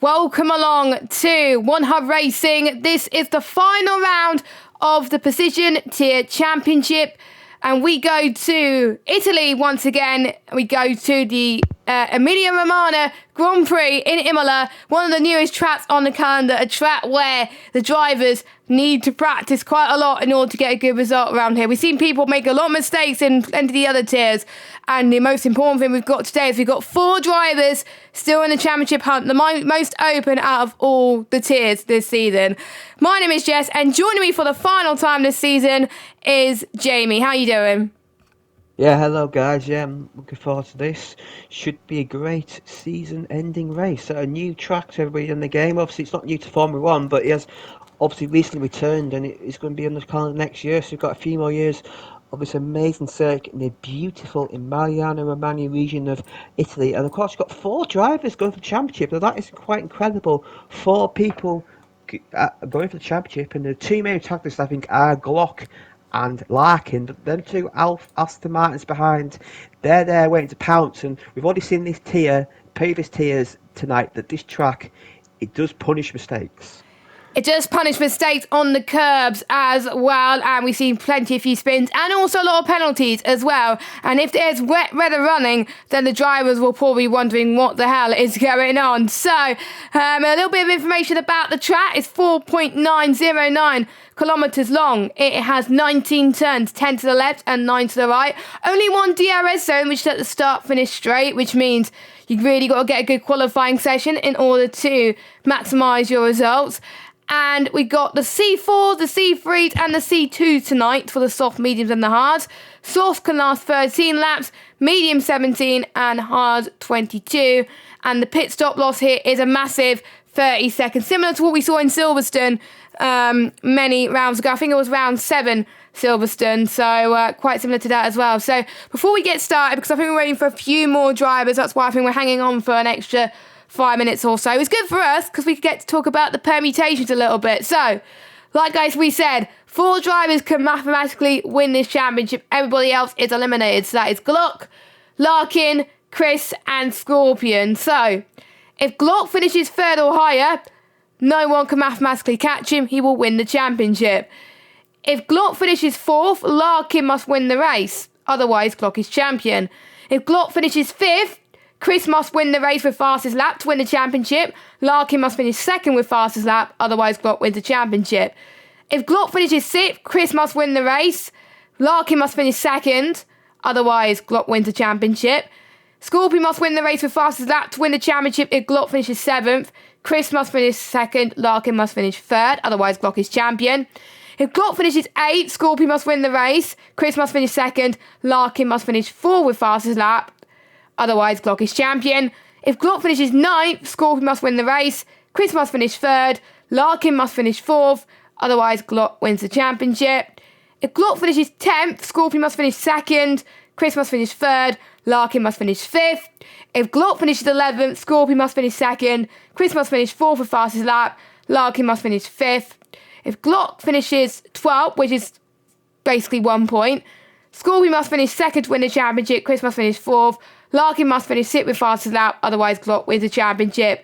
Welcome along to OneHubRacing. This is the final round of the Precision Tier Championship, and we go to Italy once again. We go to the Emilia-Romagna Grand Prix in Imola, one of the newest tracks on the calendar, a track where the drivers need to practice quite a lot in order to get a good result around here. We've seen people make a lot of mistakes in plenty of the other tiers, and the most important thing we've got today is we've got 4 drivers still in the championship hunt, the most open out of all the tiers this season. My name is Jess, and joining me for the final time this season is Jamie. How you doing? Yeah, hello guys. Yeah, I'm looking forward to this. Should be a great season-ending race. A new track to everybody in the game. Obviously, it's not new to Formula One, but he has obviously recently returned, and it's going to be on the calendar next year. So we've got a few more years of this amazing circuit in the beautiful Emilia-Romagna region of Italy. And of course, you've got 4 drivers going for the championship. Now that is quite incredible. 4 people going for the championship, and the 2 main tactics I think are Glock and Larkin, but them 2 Aston Martins behind, they're there waiting to pounce. And we've already seen this previous tiers tonight, that this track, it does punish mistakes. It does punish mistakes on the curbs as well, and we've seen plenty of few spins and also a lot of penalties as well. And if there's wet weather running, then the drivers will probably be wondering what the hell is going on. So, a little bit of information about the track. It's 4.909 kilometres long. It has 19 turns, 10 to the left and 9 to the right. Only one DRS zone, which is at the start finish straight, which means you've really got to get a good qualifying session in order to maximise your results. And we got the C4s, the C3s and the C2s tonight for the soft, mediums and the hards. Soft can last 13 laps, medium 17 and hard 22. And the pit stop loss here is a massive 30 seconds, similar to what we saw in Silverstone many rounds ago. I think it was round 7 Silverstone, so quite similar to that as well. So before we get started, because I think we're waiting for a few more drivers, that's why I think we're hanging on for an extra 5 minutes or so. It's good for us because we get to talk about the permutations a little bit. So, like guys, we said, 4 drivers can mathematically win this championship. Everybody else is eliminated. So that is Glock, Larkin, Chris and Scorpion. So, if Glock finishes 3rd or higher, no one can mathematically catch him. He will win the championship. If Glock finishes 4th, Larkin must win the race. Otherwise, Glock is champion. If Glock finishes 5th, Chris must win the race with fastest lap to win the championship. Larkin must finish 2nd with fastest lap, otherwise Glock wins the championship. If Glock finishes 6th, Chris must win the race. Larkin must finish 2nd, otherwise Glock wins the championship. Scorpion must win the race with fastest lap to win the championship if Glock finishes 7th. Chris must finish 2nd, Larkin must finish 3rd, otherwise Glock is champion. If Glock finishes 8th, Scorpion must win the race. Chris must finish 2nd, Larkin must finish 4th with fastest lap. Otherwise, Glock is champion. If Glock finishes 9th, Scorpion must win the race. Chris must finish 3rd. Larkin must finish 4th. Otherwise, Glock wins the championship. If Glock finishes 10th, Scorpion must finish 2nd. Chris must finish 3rd. Larkin must finish 5th. If Glock finishes 11th, Scorpion must finish 2nd. Chris must finish 4th for fastest lap. Larkin must finish 5th. If Glock finishes 12th, which is basically 1 point, Scorpion must finish 2nd to win the championship. Chris must finish 4th. Larkin must finish 6th with fastest lap, otherwise Glock wins the championship.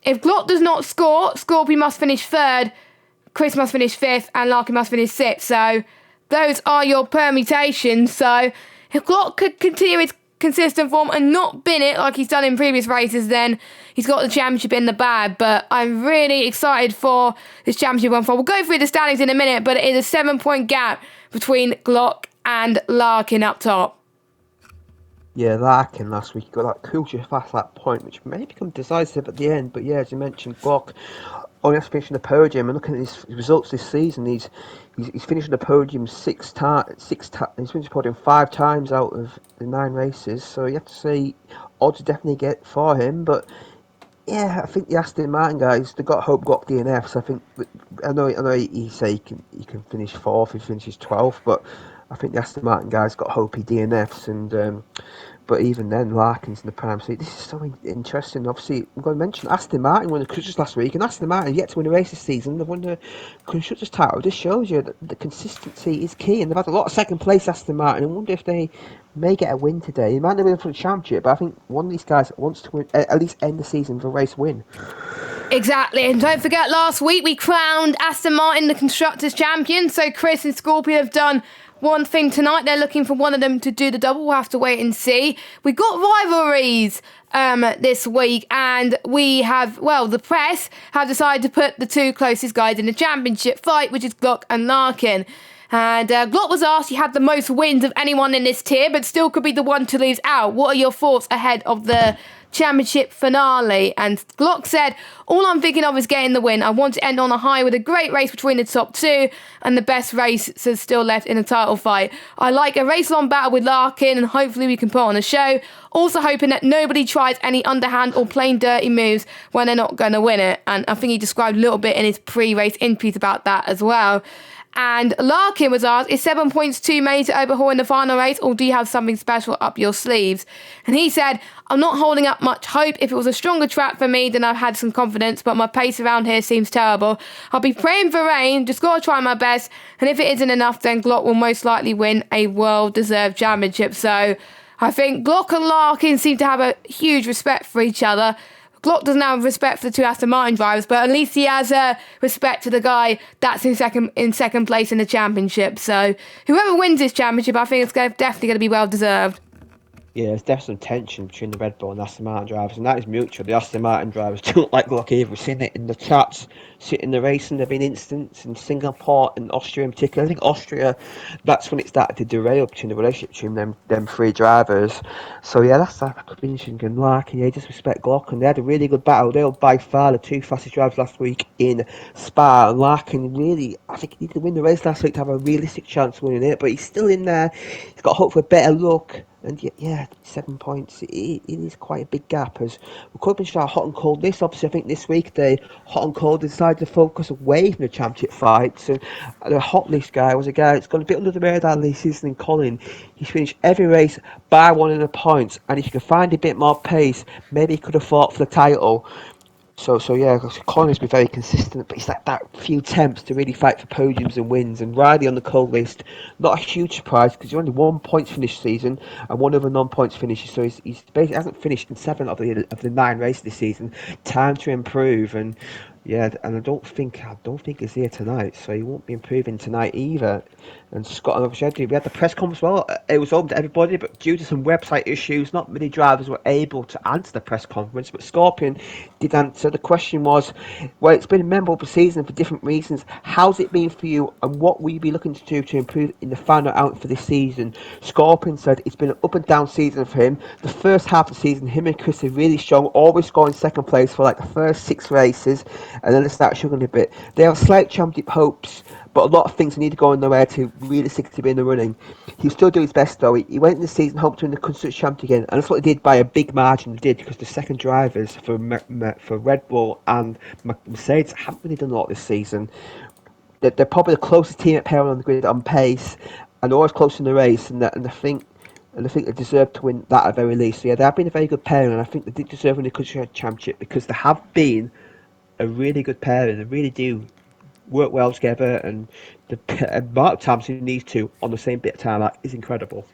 If Glock does not score, Scorpion must finish 3rd, Chris must finish 5th, and Larkin must finish 6th. So those are your permutations. So if Glock could continue his consistent form and not bin it like he's done in previous races, then he's got the championship in the bag. But I'm really excited for this championship one. We'll go through the standings in a minute, but it is a 7-point gap between Glock and Larkin up top. Yeah, Larkin last week got that crucial fast lap point, which may become decisive at the end. But yeah, as you mentioned, Glock only has to finish in the podium. And looking at his results this season, he's finished in the podium 6 times. He's finished the podium 5 times out of the 9 races. So you have to say odds definitely get for him. But yeah, I think the Aston Martin guys, they got hope Glock DNFs. I think I know he say he can finish 4th if he finishes 12th, but I think the Aston Martin guys got hope he DNFs, and but even then, Larkin's in the prime seat. This is so interesting. Obviously, I'm going to mention Aston Martin won the Constructors last week, and Aston Martin yet to win a race this season. They've won the Constructors title. This shows you that the consistency is key, and they've had a lot of second place Aston Martin. I wonder if they may get a win today. They might not win for the championship, but I think one of these guys wants to win, at least end the season with a race win. Exactly, and don't forget last week we crowned Aston Martin the Constructors' Champion, so Chris and Scorpion have done one thing tonight. They're looking for one of them to do the double. We'll have to wait and see. We got rivalries this week, and we have, well, the press have decided to put the two closest guys in the championship fight, which is Glock and Larkin. And Glock was asked, he had the most wins of anyone in this tier, but still could be the one to lose out. What are your thoughts ahead of the championship finale? And Glock said, all I'm thinking of is getting the win. I want to end on a high with a great race between the top two and the best races still left in the title fight. I like a race-long battle with Larkin, and hopefully we can put on a show. Also hoping that nobody tries any underhand or plain dirty moves when they're not going to win it. And I think he described a little bit in his pre-race interviews about that as well. And Larkin was asked, is 7 points too many to overhaul in the final race, or do you have something special up your sleeves? And he said, I'm not holding up much hope. If it was a stronger track for me, then I've had some confidence, but my pace around here seems terrible. I'll be praying for rain, just got to try my best, and if it isn't enough, then Glock will most likely win a well-deserved championship. So I think Glock and Larkin seem to have a huge respect for each other. Glock doesn't have respect for the two Aston Martin drivers, but at least he has respect to the guy that's in second place in the championship. So whoever wins this championship, I think it's definitely going to be well deserved. Yeah, there's definitely some tension between the Red Bull and Aston Martin drivers, and that is mutual. The Aston Martin drivers don't like Glock either. We've seen it in the chats, in the racing. There have been instances in Singapore and Austria in particular. I think Austria, that's when it started to derail between the relationship between them three drivers. So yeah, that could be interesting. And Larkin, yeah, just respect Glock, and they had a really good battle. They were by far the two fastest drivers last week in Spa. And Larkin really, I think he needed to win the race last week to have a realistic chance of winning it, but he's still in there. He's got hope for a better luck. And yeah, 7 points, it is quite a big gap. As we could mention our hot and cold list. Obviously, I think this week the hot and cold decided to focus away from the championship fights. And the hot list guy was a guy that's gone a bit under the radar this season in Colin. He's finished every race by one in the points. And if you can find a bit more pace, maybe he could have fought for the title. So yeah, Colin has been very consistent, but it's like that few attempts to really fight for podiums and wins. And Riley on the cold list, not a huge surprise because he's only 1 point finished season and one other non-points finishes. So he's basically hasn't finished in 7 of the 9 races this season. Time to improve, and yeah, and I don't think he's here tonight, so he won't be improving tonight either. And Scott, and obviously we had the press conference. Well, it was open to everybody, but due to some website issues, not many drivers were able to answer the press conference. But Scorpion did answer. The question was, well, it's been a memorable season for different reasons. How's it been for you, and what will you be looking to do to improve in the final out for this season? Scorpion said it's been an up and down season for him. The first half of the season, him and Chris are really strong, always scoring second place for like the first 6 races, and then they start struggling a bit. They have slight championship hopes, but a lot of things need to go in their way to realistically be in the running. He'll still do his best though. He went in the season hoping to win the Constructors' Championship again, and that's what he did by a big margin. He did, because the second drivers for Red Bull and Mercedes haven't really done a lot this season. They're probably the closest team at pair on the grid on pace, and always close in the race. And I think they deserve to win that at the very least. So yeah, they have been a very good pairing, and I think they did deserve to win the Constructors' Championship because they have been a really good pairing. They really do work well together, and the amount of times between these two on the same bit of time is incredible.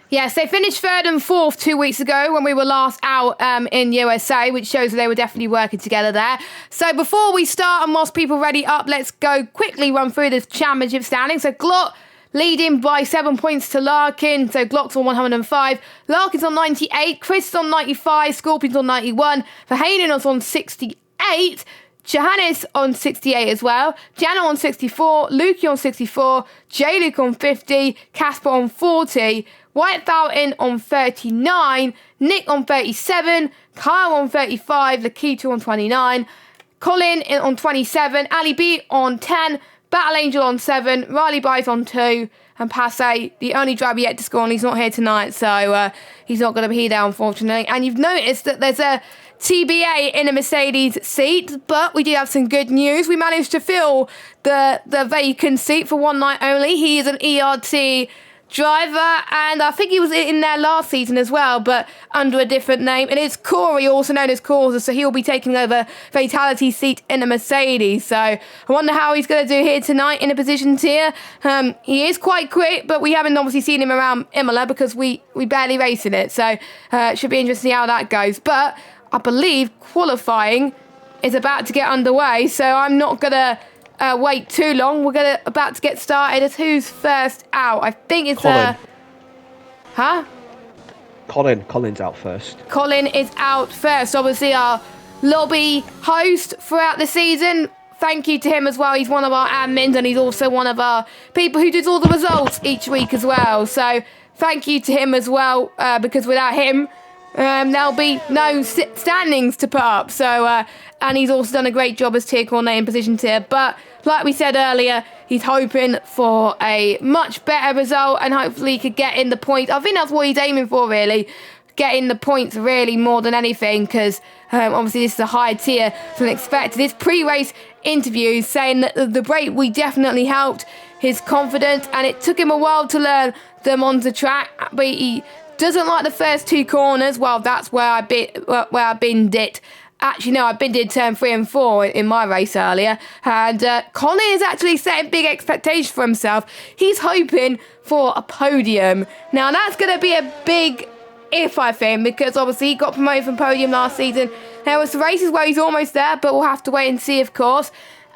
Yes, they finished 3rd and 4th 2 weeks ago when we were last out in USA, which shows that they were definitely working together there. So before we start and whilst people ready up, let's go quickly run through the championship standings. So Glock leading by 7 points to Larkin. So Glock's on 105, Larkin's on 98, Chris is on 95, Scorpion's on 91, Verheijen's on 68, Johannes on 68 as well, Jana on 64, Lukey on 64, J-Luke on 50, Casper on 40, White Fountain on 39, Nick on 37, Kyle on 35, Lakita on 29, Colin on 27, Ali B on 10, Battle Angel on 7, Riley Bice on 2, and Passe, the only driver yet to score, and he's not here tonight, so he's not going to be there, unfortunately. And you've noticed that there's a TBA in a Mercedes seat, but we do have some good news. We managed to fill the vacant seat for one night only. He is an ERT driver, and I think he was in there last season as well, but under a different name. And it's Corey, also known as Causa, so he'll be taking over Fatality seat in a Mercedes. So I wonder how he's going to do here tonight in a positions here. He is quite quick, but we haven't obviously seen him around Imola because we barely race in it. So it should be interesting how that goes. But I believe qualifying is about to get underway, so I'm not going to wait too long. We're about to get started. As who's first out? I think it's... Colin. Huh? Colin's out first. Colin is out first. Obviously, our lobby host throughout the season. Thank you to him as well. He's one of our admins, and he's also one of our people who does all the results each week as well. So thank you to him as well, because without him, there'll be no standings to put up. So, and he's also done a great job as tier coordinator in position tier. But like we said earlier, he's hoping for a much better result, and hopefully he could get in the points. I think that's what he's aiming for, really. Getting the points really more than anything, because obviously this is a higher tier than expected. His pre-race interviews saying that the break we definitely helped his confidence, and it took him a while to learn them onto track, but he doesn't like the first two corners. Well, that's where I binned it. Actually, no, I binned turn 3 and 4 in my race earlier. And Colin is actually setting big expectations for himself. He's hoping for a podium. Now, that's going to be a big if, I think, because obviously he got promoted from podium last season. There was races where he's almost there, but we'll have to wait and see, of course.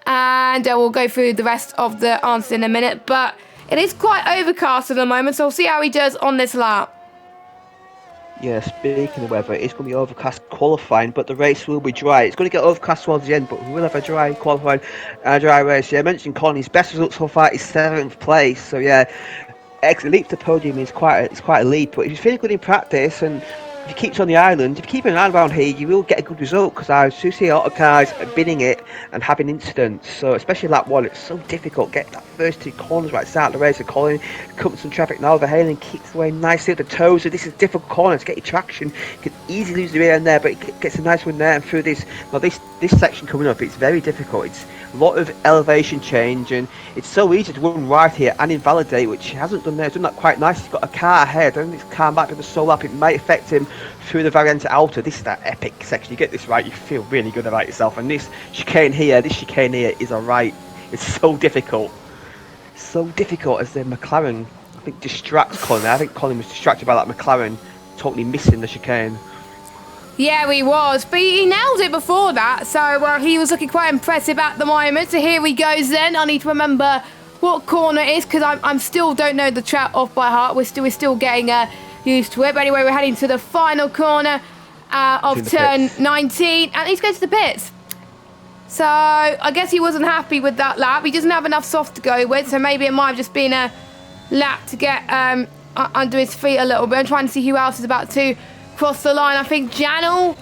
And we'll go through the rest of the answers in a minute. But it is quite overcast at the moment, so we'll see how he does on this lap. Yeah, speaking of weather, it's going to be overcast qualifying, but the race will be dry. It's going to get overcast towards the end, but we will have a dry qualifying and a dry race. Yeah, I mentioned Colin, his best result so far is 7th place, so yeah, leap to podium is quite a leap, but if he's feeling good in practice and if he keeps on the island, if you keep an eye around here, you will get a good result, because I do see a lot of cars bidding it and having incidents. So especially lap 1, it's so difficult. Get that first 2 corners right at the start of the race. And Colin comes some traffic now. The Halen kicks away nicely at the toes. So this is a difficult corner to get your traction. You can easily lose the rear end there, but it gets a nice one there and through this. Now this section coming up, it's very difficult. It's a lot of elevation change, and it's so easy to run right here and invalidate, which he hasn't done there. He's done that quite nice. He's got a car ahead, and this car might be the sole lap. It might affect him through the Variante Alta. This is that epic section. You get this right, you feel really good about yourself. And this chicane here is alright. It's so difficult. So difficult as the McLaren, I think, distracts Colin. I think Colin was distracted by that McLaren totally missing the chicane. Yeah, he was, but he nailed it before that, so he was looking quite impressive at the moment. So here he goes then. I need to remember what corner it is, because I still don't know the track off by heart. We're still getting used to it. But anyway, we're heading to the final corner of turn 19, and he's going to the pits. So I guess he wasn't happy with that lap. He doesn't have enough soft to go with, so maybe it might have just been a lap to get under his feet a little bit. I'm trying to see who else is about to cross the line. I think Janel.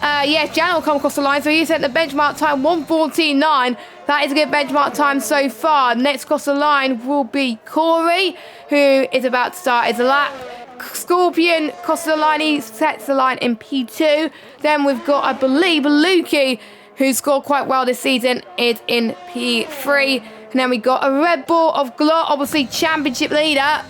Yes, Janel will come across the line. So he set the benchmark time 1:14.9. That is a good benchmark time so far. Next across the line will be Corey, who is about to start his lap. Scorpion crosses the line. He sets the line in P2. Then we've got, I believe, Lukey, who scored quite well this season, is in P3. And then we got a Red Bull of Glot, obviously championship leader,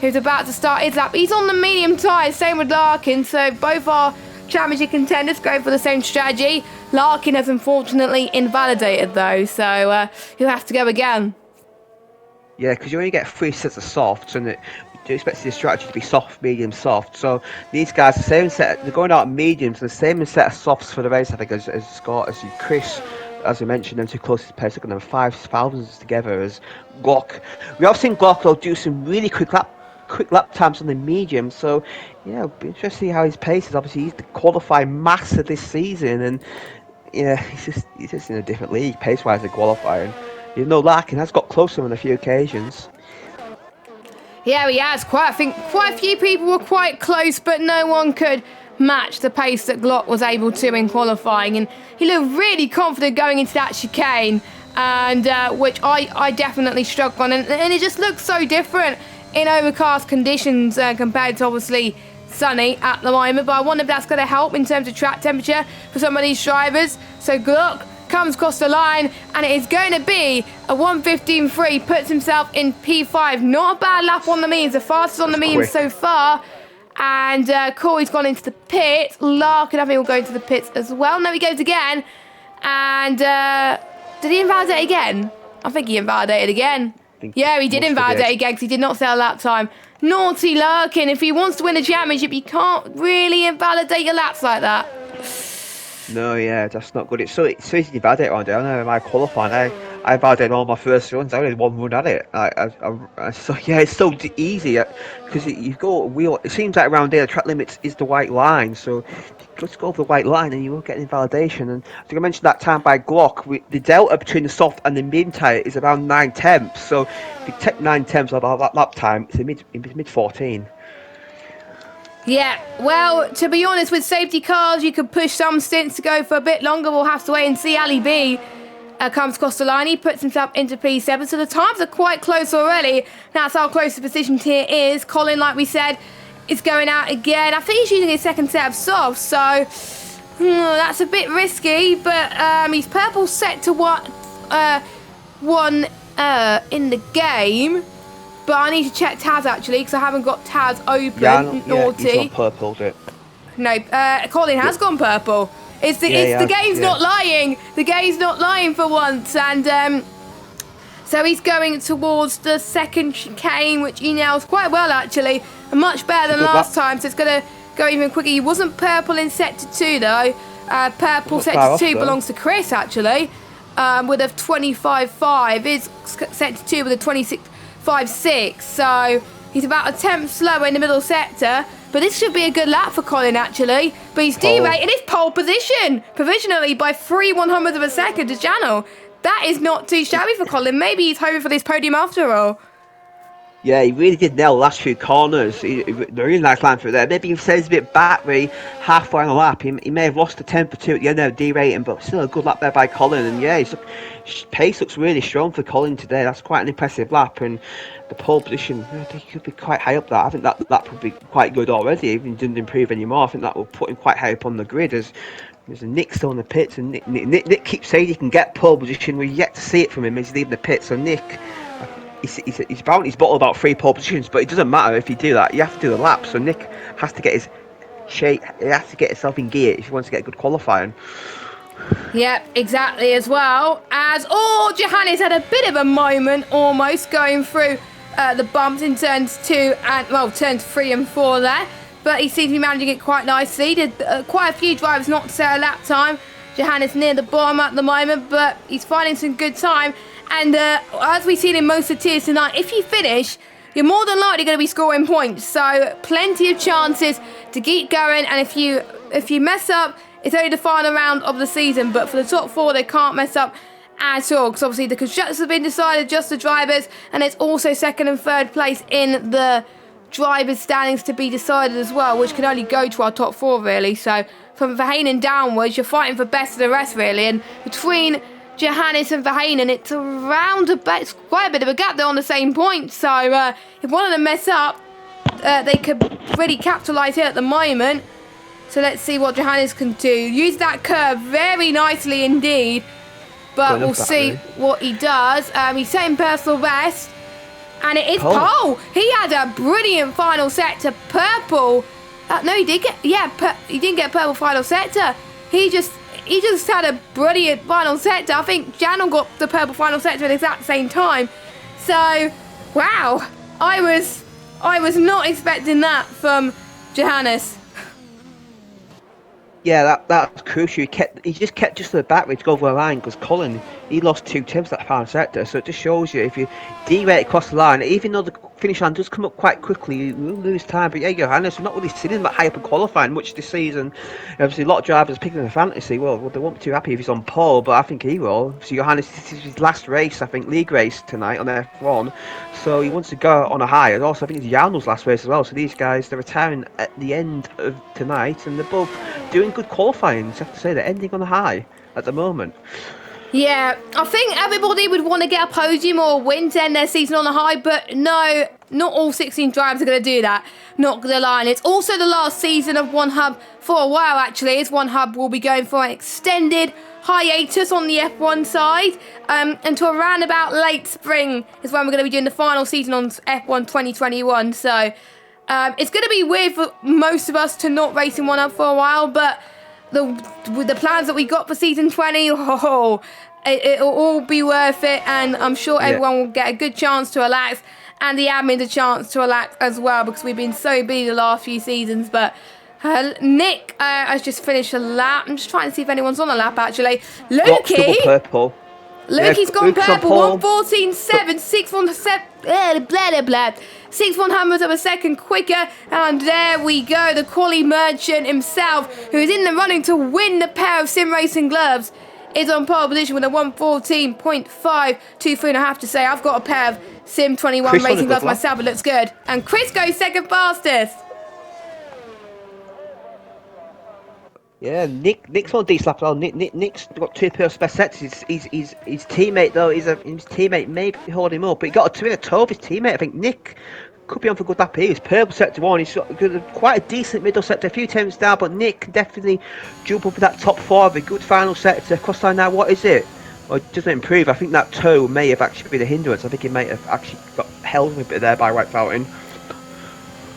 who's about to start his lap. He's on the medium tyres, same with Larkin, so both our championship contenders go for the same strategy. Larkin has unfortunately invalidated though, so he'll have to go again. Yeah, because you only get 3 sets of softs, and you expect the strategy to be soft, medium, soft. So these guys, the same set, they're going out mediums, and the same set of softs for the race, I think, as Scott, as Chris. As we mentioned, them 2 closest pairs are going to have 5,000s together as Glock. We have seen Glock though do some really quick lap times on the medium, so yeah, it'll be interesting to see how his pace is. Obviously he's the qualifying master this season, and yeah, he's just in a different league pace wise than qualifying. Even though Larkin has got close to him on a few occasions. Yeah, he has. I think quite a few people were quite close, but no one could match the pace that Glock was able to in qualifying, and he looked really confident going into that chicane, and which I definitely struggled on, and it just looks so different in overcast conditions compared to obviously sunny at the moment. But I wonder if that's going to help in terms of track temperature for some of these drivers. So Glock comes across the line, and it is going to be a 1:15.3, puts himself in P5. Not a bad lap on the mediums, the fastest on the mediums so far. And Corey's gone into the pits. Larkin, I think, will go into the pits as well. No, he goes again. And did he invalidate again? I think he invalidated again. Yeah, he did invalidate again because he did not set a lap time. Naughty Larkin. If he wants to win a championship, you can't really invalidate your laps like that. No, yeah, that's not good. It's so easy to validate around here. I know in my qualifying, I validated all my first runs. I only had one run at it. So yeah, it's so easy because you go wheel. It seems like around here the track limits is the white line. So you just go over the white line and you won't get any validation. And I think I mentioned that time by Glock. The delta between the soft and the mid tyre is around 9 tenths. So if you take 9 tenths of that lap time, it's mid 14. Yeah, well, to be honest, with safety cars, you could push some stints to go for a bit longer. We'll have to wait and see. Ali B comes across the line. He puts himself into P7, so the times are quite close already. That's how close the position here is. Colin, like we said, is going out again. I think he's using his second set of softs, so that's a bit risky, but he's purple set to one in the game. But I need to check Taz actually because I haven't got Taz open. Naughty. He's on purple, it. No, Colin has gone purple. The game's not lying. The game's not lying for once, and so he's going towards the second chicane, which he nails quite well actually, and much better than last time. So it's going to go even quicker. He wasn't purple in sector 2 though. Purple sector 2 belongs to Chris actually, with a 25.5. His sector 2 with a 26.56, so he's about a tenth slower in the middle sector, but this should be a good lap for Colin actually. But he's derated his pole position provisionally by 3/100 of a second to Jano. That is not too shabby for Colin. Maybe he's hoping for this podium after all. Yeah, he really did nail the last few corners. A really nice line through there. Maybe he says a bit back, really halfway on the lap. He may have lost a temp or two at the end of derating, but still a good lap there by Colin. And yeah, his pace looks really strong for Colin today. That's quite an impressive lap. And the pole position, he could be quite high up there. I think that lap would be quite good already. Even didn't improve anymore. I think that will put him quite high up on the grid. As there's a Nick still in the pits, and Nick keeps saying he can get pole position. We're yet to see it from him as he's leaving the pits. So Nick. He's bottled about 3 pole positions, but it doesn't matter if you do that. You have to do the lap. So Nick has to get his shape. He has to get himself in gear if he wants to get good qualifying. Yep, exactly as well. Johannes had a bit of a moment almost going through the bumps in turns 2 and turns 3 and 4 there, but he seems to be managing it quite nicely. Did quite a few drivers not to set a lap time. Johannes near the bottom at the moment, but he's finding some good time. And as we've seen in most of the tiers tonight, if you finish, you're more than likely going to be scoring points. So plenty of chances to keep going. And if you mess up, it's only the final round of the season. But for the top 4, they can't mess up at all. Because obviously the constructors have been decided, just the drivers. And it's also second and third place in the drivers' standings to be decided as well, which can only go to our top 4 really. So from Verheyen downwards, you're fighting for best of the rest really. And between Johannes and Verheyen, it's it's quite a bit of a gap. They're on the same point, so if one of them mess up, they could really capitalise here at the moment. So let's see what Johannes can do. Use that curve very nicely indeed, but we'll see what he does. He's setting personal best, and it is pole. He had a brilliant final sector. Purple. No, he did get he didn't get purple final sector. He just had a brilliant final sector. I think Janon got the purple final sector at the exact same time. So, wow, I was not expecting that from Johannes. Yeah, that's crucial. He just kept to the back to go over the line because Colin, he lost 2 tenths that final sector. So it just shows you if you derate across the line, even though the finish line does come up quite quickly, you will lose time. But yeah, Johannes, we're not really seeing him that high up in qualifying much this season. Obviously, a lot of drivers picking the fantasy. Well, they won't be too happy if he's on pole, but I think he will. So Johannes, this is his last race, I think, league race tonight on F1. So he wants to go on a high. And also, I think it's Jarno's last race as well. So these guys, they're retiring at the end of tonight, and they're both doing good qualifying. So I have to say they're ending on a high at the moment. Yeah, I think everybody would want to get a podium or a win to end their season on a high, but no, not all 16 drivers are going to do that. Not going to lie. And it's also the last season of OneHub for a while, actually, as OneHub will be going for an extended hiatus on the F1 side until around about late spring is when we're going to be doing the final season on F1 2021. So it's going to be weird for most of us to not race in OneHub for a while, but with the plans that we got for season 20, it'll all be worth it, and I'm sure everyone will get a good chance to relax, and the admins a chance to relax as well, because we've been so busy the last few seasons. But Nick has just finished a lap. I'm just trying to see if anyone's on a lap, actually. Glock's double Lukey. purple. Lukey's gone Luke's on purple. pole. 1:14.7. 6:17. Blah, blah, blah. 6/100 of a second quicker. And there we go. The quali merchant himself, who is in the running to win the pair of sim racing gloves, is on pole position with a 1:14.523. And I have to say, I've got a pair of Sim 21 Chris racing gloves lap. myself. It looks good. And Chris goes second fastest. Yeah, Nick's on a decent lap as well. Nick's got 2 personal best sets. His teammate though, his teammate maybe holding him up, but he got a 2 in a toe of his teammate. I think Nick could be on for a good lap here. He's purple sector 1. He's got quite a decent middle sector, a few attempts down, but Nick can definitely jump up with that top 4 of a good final sector. Cross line now, what is it? Well, it doesn't improve. I think that toe may have actually been a hindrance. I think it might have actually got held a bit there by White Fountain.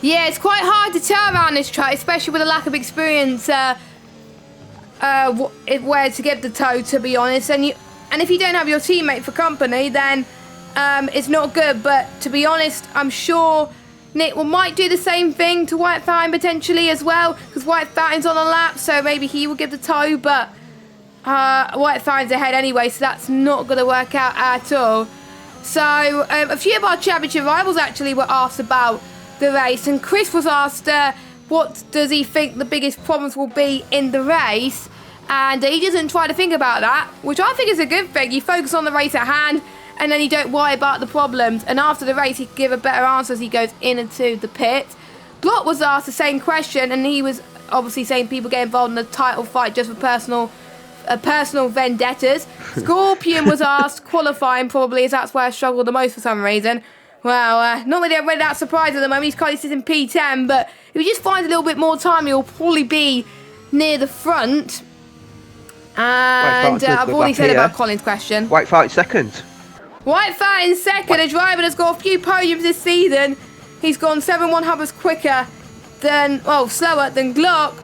Yeah, it's quite hard to turn around this track, especially with a lack of experience. Where to get the toe, to be honest, and if you don't have your teammate for company, then it's not good. But to be honest, I'm sure Nick might do the same thing to White Fountain potentially as well, because White Fountain's on a lap, so maybe he will give the toe. But White Fountain's ahead anyway, so that's not going to work out at all. So a few of our championship rivals actually were asked about the race, and Chris was asked what does he think the biggest problems will be in the race. And he doesn't try to think about that, which I think is a good thing. You focus on the race at hand, and then you don't worry about the problems. And after the race, he can give a better answer as he goes into the pit. Block was asked the same question, and he was obviously saying people get involved in the title fight just for personal vendettas. Scorpion was asked qualifying, probably, as that's where I struggled the most for some reason. Well, not really that surprised at the moment. He's currently sitting in P10, but if he just finds a little bit more time, he'll probably be near the front. And I've already said about Colin's question. White Fountain second. White Fountain second, a driver that's got a few podiums this season. He's gone 7/100ths quicker than, slower than Glock,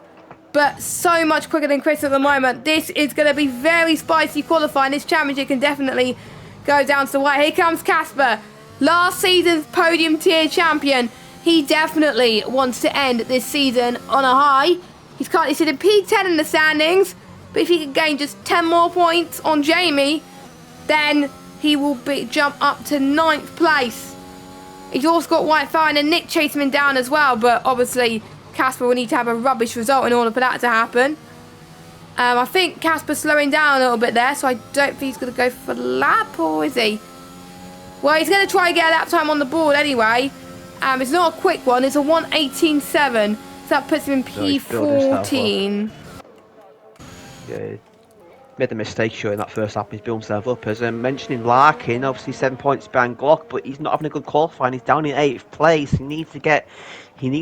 but so much quicker than Chris at the moment. This is going to be very spicy qualifying. This championship can definitely go down to the white. Here comes Casper, last season's podium tier champion. He definitely wants to end this season on a high. He's currently sitting P10 in the standings. But if he can gain just 10 more points on Jamie, then he will jump up to 9th place. He's also got White Fountain and Nick chasing him down as well, but obviously Casper will need to have a rubbish result in order for that to happen. I think Casper's slowing down a little bit there, so I don't think he's going to go for the lap, or is he? Well, he's going to try and get a lap time on the board anyway. It's not a quick one, it's a 1:18.7, so that puts him in P14. Yeah, made a mistake showing that first lap. He's built himself up. As mentioning Larkin, obviously 7 points behind Glock, but he's not having a good qualifying. He's down in 8th place. He needs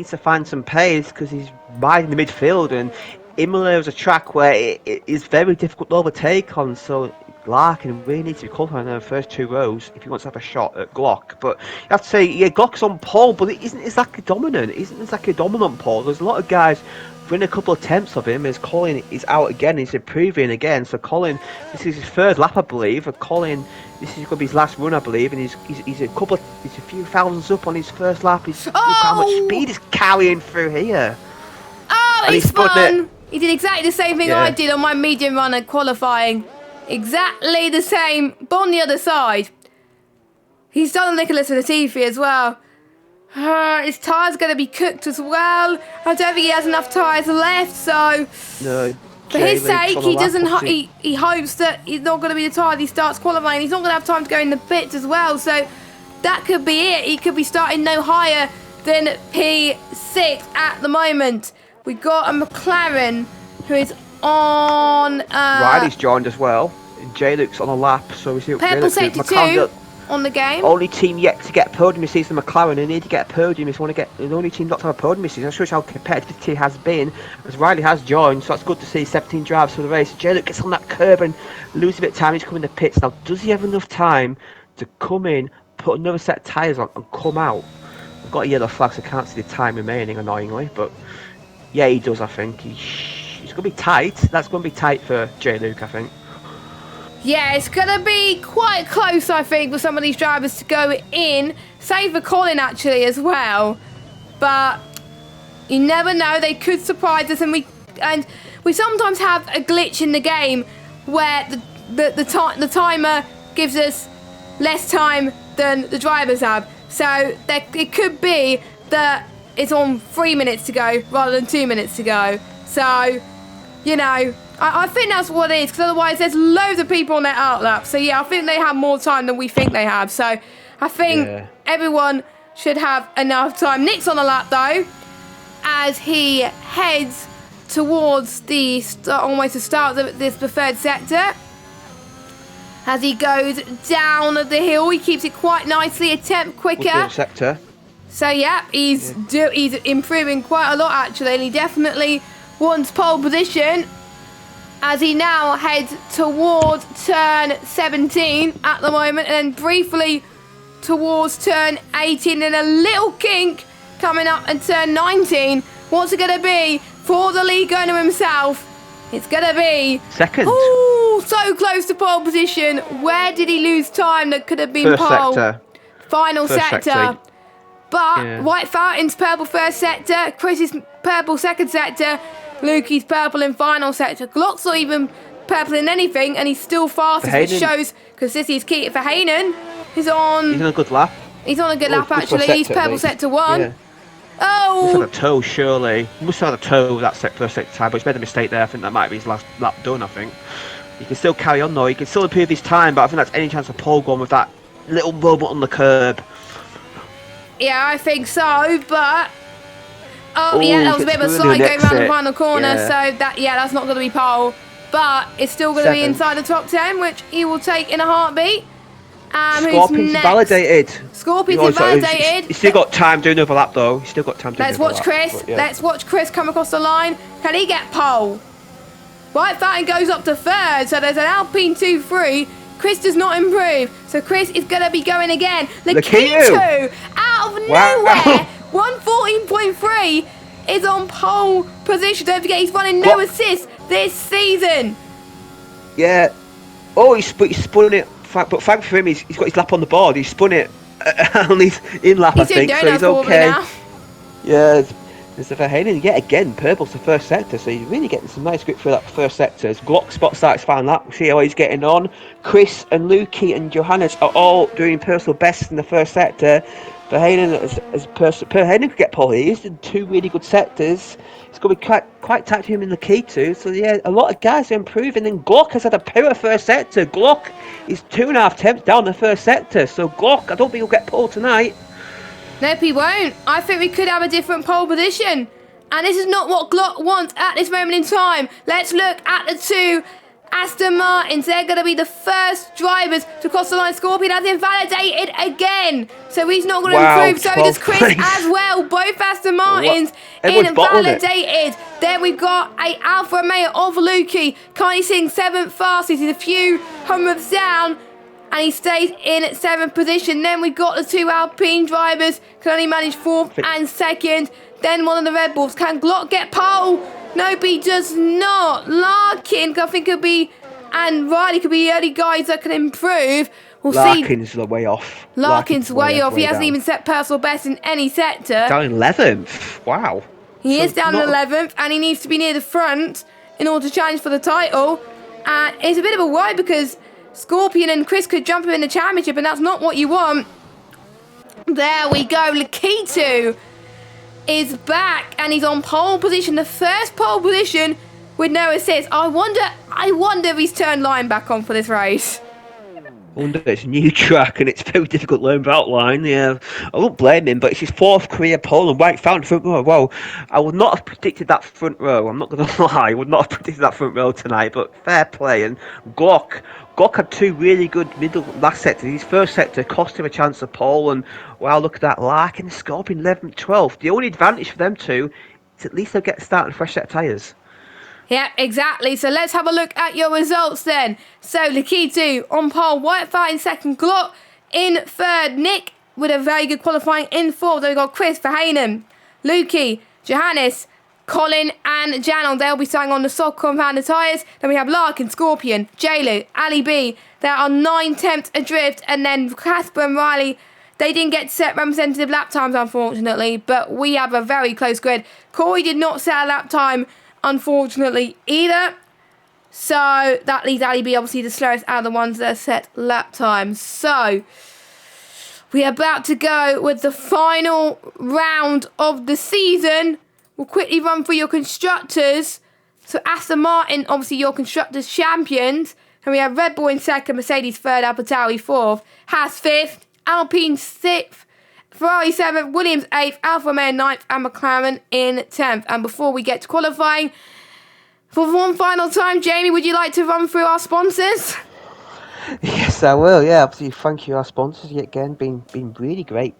to find some pace because he's right in the midfield. And Imola is a track where it is very difficult to overtake on. So Larkin really needs to be qualifying in the first 2 rows if he wants to have a shot at Glock. But you have to say, yeah, Glock's on pole, but it isn't exactly dominant. It isn't exactly a dominant pole. There's a lot of guys win a couple of attempts of him as Colin is out again. He's improving again. So Colin, this is his 3rd lap, I believe. Colin, this is going to be his last run, I believe, and he's a few thousands up on his first lap. Look how much speed he's carrying through here. Oh, and he spun. He did exactly the same thing I did on my medium run at qualifying. Exactly the same, but on the other side. He's done Nicholas Latifi as well. His tyres going to be cooked as well. I don't think he has enough tyres left, so no. For his sake, he doesn't. He hopes that he's not going to be the tyre he starts qualifying. He's not going to have time to go in the pits as well, so that could be it. He could be starting no higher than P6 at the moment. We got a McLaren who is on. Riley's joined as well. J-Luke's on a lap, so we see Purple safety 2 on the game. Only team yet to get a podium this season, McLaren. They need to get a podium if they want to get. The only team not to have a podium this season. That shows how competitive the team has been. As Riley has joined, so that's good to see. 17 drives for the race. J-Luke gets on that curb and loses a bit of time. He's coming to the pits now. Does he have enough time to come in, put another set of tyres on, and come out? I've got a yellow flag, so I can't see the time remaining, annoyingly. But yeah, he does. I think he's going to be tight. That's going to be tight for J-Luke, I think. Yeah, it's going to be quite close, I think, for some of these drivers to go in. Same for Colin, actually, as well. But You never know. They could surprise us, and we sometimes have a glitch in the game where the timer gives us less time than the drivers have. So it could be that it's on 3 minutes to go rather than 2 minutes to go. So, you know, I think that's what it is, because otherwise there's loads of people on their outlap. So yeah, I think they have more time than we think they have. So I think everyone should have enough time. Nick's on the lap though, as he heads towards almost the start of this preferred sector. As he goes down the hill, he keeps it quite nicely, a tenth quicker. Sector. So yeah, he's improving quite a lot actually, and he definitely wants pole position as he now heads towards turn 17 at the moment, and then briefly towards turn 18, and a little kink coming up at turn 19. What's it going to be for the league owner himself? It's going to be second. Ooh, so close to pole position. Where did he lose time that could have been First pole? sector. Final sector. Sector. But White Fountain's purple first sector, Chris's purple second sector, Lukey's purple in final sector. Glock's not even purple in anything, and he's still fastest, which shows consistency is key. For Hayden, he's on a good lap. He's on a good lap actually. He's purple sector 1. Yeah. Oh! Must have a toe, surely. He must have had a toe that first sector time, but he's made a mistake there. I think that might be his last lap done, I think. He can still carry on though. He can still improve his time, but I think that's any chance of Paul going with that little moment on the curb. Yeah, I think so, but... Oh, yeah, that was a bit of a slide going around the final corner, so that's not going to be pole. But it's still going to be inside the top 10, which he will take in a heartbeat. Scorpion's validated. Scorpion's invalidated. He's still got time doing another lap though. He's still got time to do Let's watch Chris. Let's watch Chris come across the line. Can he get pole? White Fountain goes up to third, so there's an Alpine 2-3. Chris does not improve, so Chris is going to be going again. Lakitu, out of nowhere, 114.3 is on pole position. Don't forget, he's running no assists this season. Yeah. Oh, he spun it. But thanks for him, he's got his lap on the board. He spun it on his in lap, I think, so he's okay. Yeah. There's the Verheyen yet again, purple's the first sector, so he's really getting some nice grip through that first sector. As Glock spots that final lap, we'll see how he's getting on. Chris and Lukey and Johannes are all doing personal bests in the first sector. Verheyen could get pole here. He's in 2 really good sectors. It's going to be quite tight for him in the key too. So yeah, a lot of guys are improving. And Glock has had a power first sector. Glock is 2.5 tenths down the first sector. So Glock, I don't think he'll get pole tonight. Nope, he won't. I think we could have a different pole position. And this is not what Glock wants at this moment in time. Let's look at the 2 Aston Martins. They're going to be the first drivers to cross the line. Scorpion has invalidated again. So he's not going to improve. So does Chris as well. Both Aston Martins invalidated. Then we've got a Alfa Romeo of Lukey. Kylie Singh 7th fastest. He's a few hundredths down, and he stays in 7th position. Then we've got the 2 Alpine drivers, can only manage 4th and 2nd. Then one of the Red Bulls. Can Glock get pole? Nope, he does not. Larkin, I think, could be, and Riley could be the only guys that can improve. We'll Larkin's the way off. Larkin's way off. He hasn't even set personal best in any sector. Down in 11th. Wow. He is down in 11th, and he needs to be near the front in order to challenge for the title. And it's a bit of a worry because Scorpion and Chris could jump him in the championship, and that's not what you want. There we go. Lakitu is back, and he's on pole position. The first pole position with no assist. I wonder if he's turned line back on for this race. I wonder if it's a new track and it's very difficult to learn about line. Yeah, I won't blame him, but it's his 4th career pole and White Fountain front row. Well, I would not have predicted that front row. I'm not going to lie. I would not have predicted that front row tonight, but fair play. And Glock had 2 really good middle last sectors. His first sector cost him a chance of pole, and wow, look at that. Larkin and Scorpion 11th, 12th. The only advantage for them 2 is at least they'll get a start on a fresh set of tyres. Yeah, exactly. So let's have a look at your results then. So Lakitu on pole, White Fountain 2nd, Glock in 3rd, Nick with a very good qualifying in 4th. Then we've got Chris Verheyen, Lukey, Johannes, Colin and Janon. They'll be starting on the soft compounded tyres. Then we have Larkin, Scorpion, J-Lu, Ali B. There are 9 tenths adrift, and then Casper and Riley They didn't get set representative lap times, unfortunately, but we have a very close grid. Corey did not set a lap time, unfortunately, either. So that leaves Ali B obviously the slowest out of the ones that set lap times. So we are about to go with the final round of the season. We'll quickly run through your constructors. So Aston Martin, obviously your constructors champions. And we have Red Bull in second, Mercedes third, AlphaTauri fourth, Haas fifth, Alpine sixth, Ferrari seventh, Williams eighth, Alfa Romeo ninth, and McLaren in 10th. And before we get to qualifying, for one final time, Jamie, would you like to run through our sponsors? Yes, I will. Yeah, obviously, thank you our sponsors yet again, been really great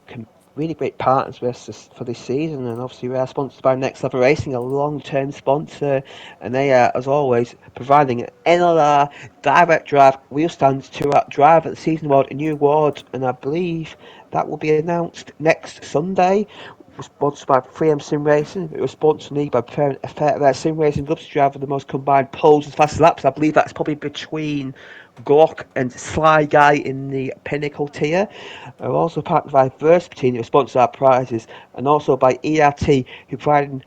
partners with us for this season, and obviously we are sponsored by Next Level Racing, a long-term sponsor, and they are, as always, providing an NLR direct drive wheel stands to our drive at the season award, a new award, and I believe that will be announced next Sunday. It was sponsored by 3M Sim Racing. It was sponsored me by Sim Racing loves to drive with the most combined poles and fastest laps. I believe that's probably between Glock and Sly Guy in the Pinnacle tier. We're also partnered by Verspatine, who sponsor our prizes, and also by ERT, who providing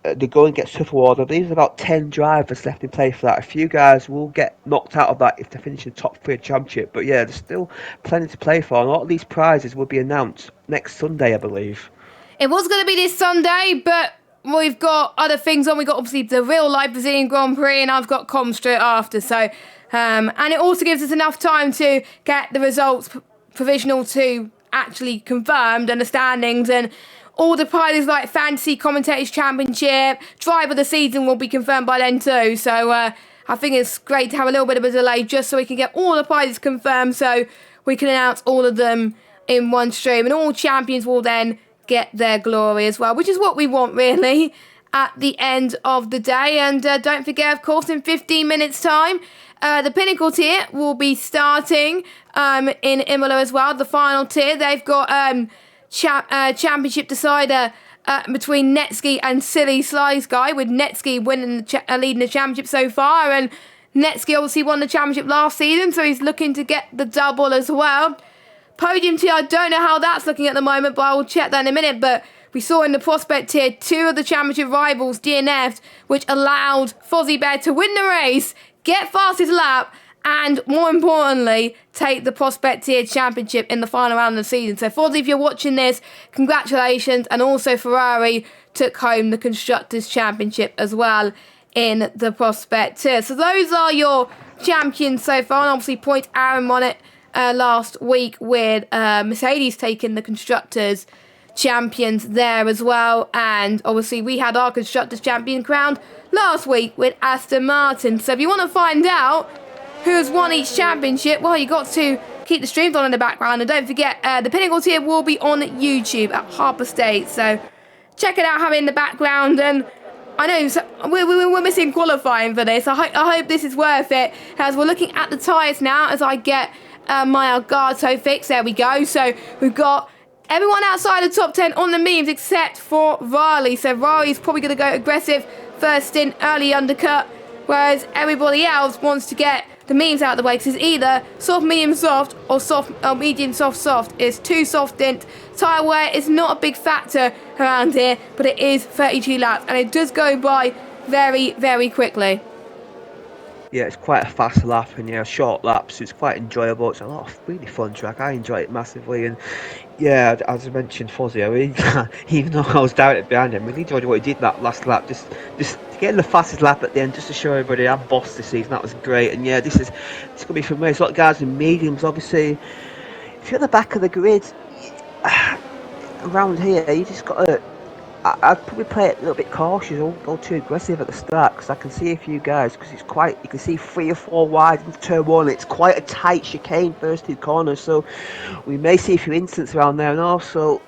the Go and Get Stuff award. I believe there's about 10 drivers left in play for that. A few guys will get knocked out of that if they finish in the top 3 of the championship. But yeah, there's still plenty to play for, and a lot of these prizes will be announced next Sunday, I believe. It was going to be this Sunday, but we've got other things on. We've got obviously the real life Brazilian Grand Prix, and I've got Com straight after. So, and it also gives us enough time to get the results provisional to actually confirmed and the standings, and all the prizes like Fantasy Commentators Championship, Driver of the Season will be confirmed by then too. So I think it's great to have a little bit of a delay just so we can get all the prizes confirmed, so we can announce all of them in one stream, and all champions will then get their glory as well, which is what we want really at the end of the day. And don't forget, of course, in 15 minutes time, the Pinnacle tier will be starting in Imola as well. The final tier, they've got championship decider between Netski and Silly Slice Guy, with Netski winning leading the championship so far, and Netski obviously won the championship last season, so he's looking to get the double as well. Podium tier, I don't know how that's looking at the moment, but I will check that in a minute. But we saw in the prospect tier 2 of the championship rivals DNF'd, which allowed Fozzie Bear to win the race, get fastest lap, and more importantly, take the prospect tier championship in the final round of the season. So Fozzie, if you're watching this, congratulations. And also Ferrari took home the Constructors' Championship as well in the prospect tier. So those are your champions so far, and obviously Point Aaron won it last week with Mercedes taking the Constructors' Champions there as well. And obviously we had our Constructors' Champion crowned last week with Aston Martin. So if you want to find out who's won each championship, well, you got to keep the streams on in the background, and don't forget the Pinnacle tier will be on YouTube at Harper State, so check it out, have it in the background. And I know we're missing qualifying for this. I hope this is worth it, as we're looking at the tyres now as I get my Algarto fix. There we go. So we've got everyone outside the top 10 on the memes except for Riley. So Riley's probably going to go aggressive first stint, early undercut, whereas everybody else wants to get the memes out of the way, because it's either soft, medium, soft, or soft, medium, soft, soft. It's too soft stint. Tyre wear is not a big factor around here, but it is 32 laps, and it does go by very, very quickly. Yeah, it's quite a fast lap, and yeah, short laps. It's quite enjoyable. It's a lot of really fun track. I enjoy it massively, and yeah, as I mentioned, Fozzie, I mean, even though I was down it behind him, I really enjoyed what he did that last lap. Just getting the fastest lap at the end, just to show everybody I'm boss this season. That was great, and yeah, it's gonna be fun. There's a lot of guys in mediums, obviously. If you're at the back of the grid around here, you just gotta. I'd probably play it a little bit cautious, don't go too aggressive at the start, because I can see a few guys, because it's quite, you can see 3 or 4 wide into turn 1, it's quite a tight chicane first 2 corners, so we may see a few incidents around there, and also,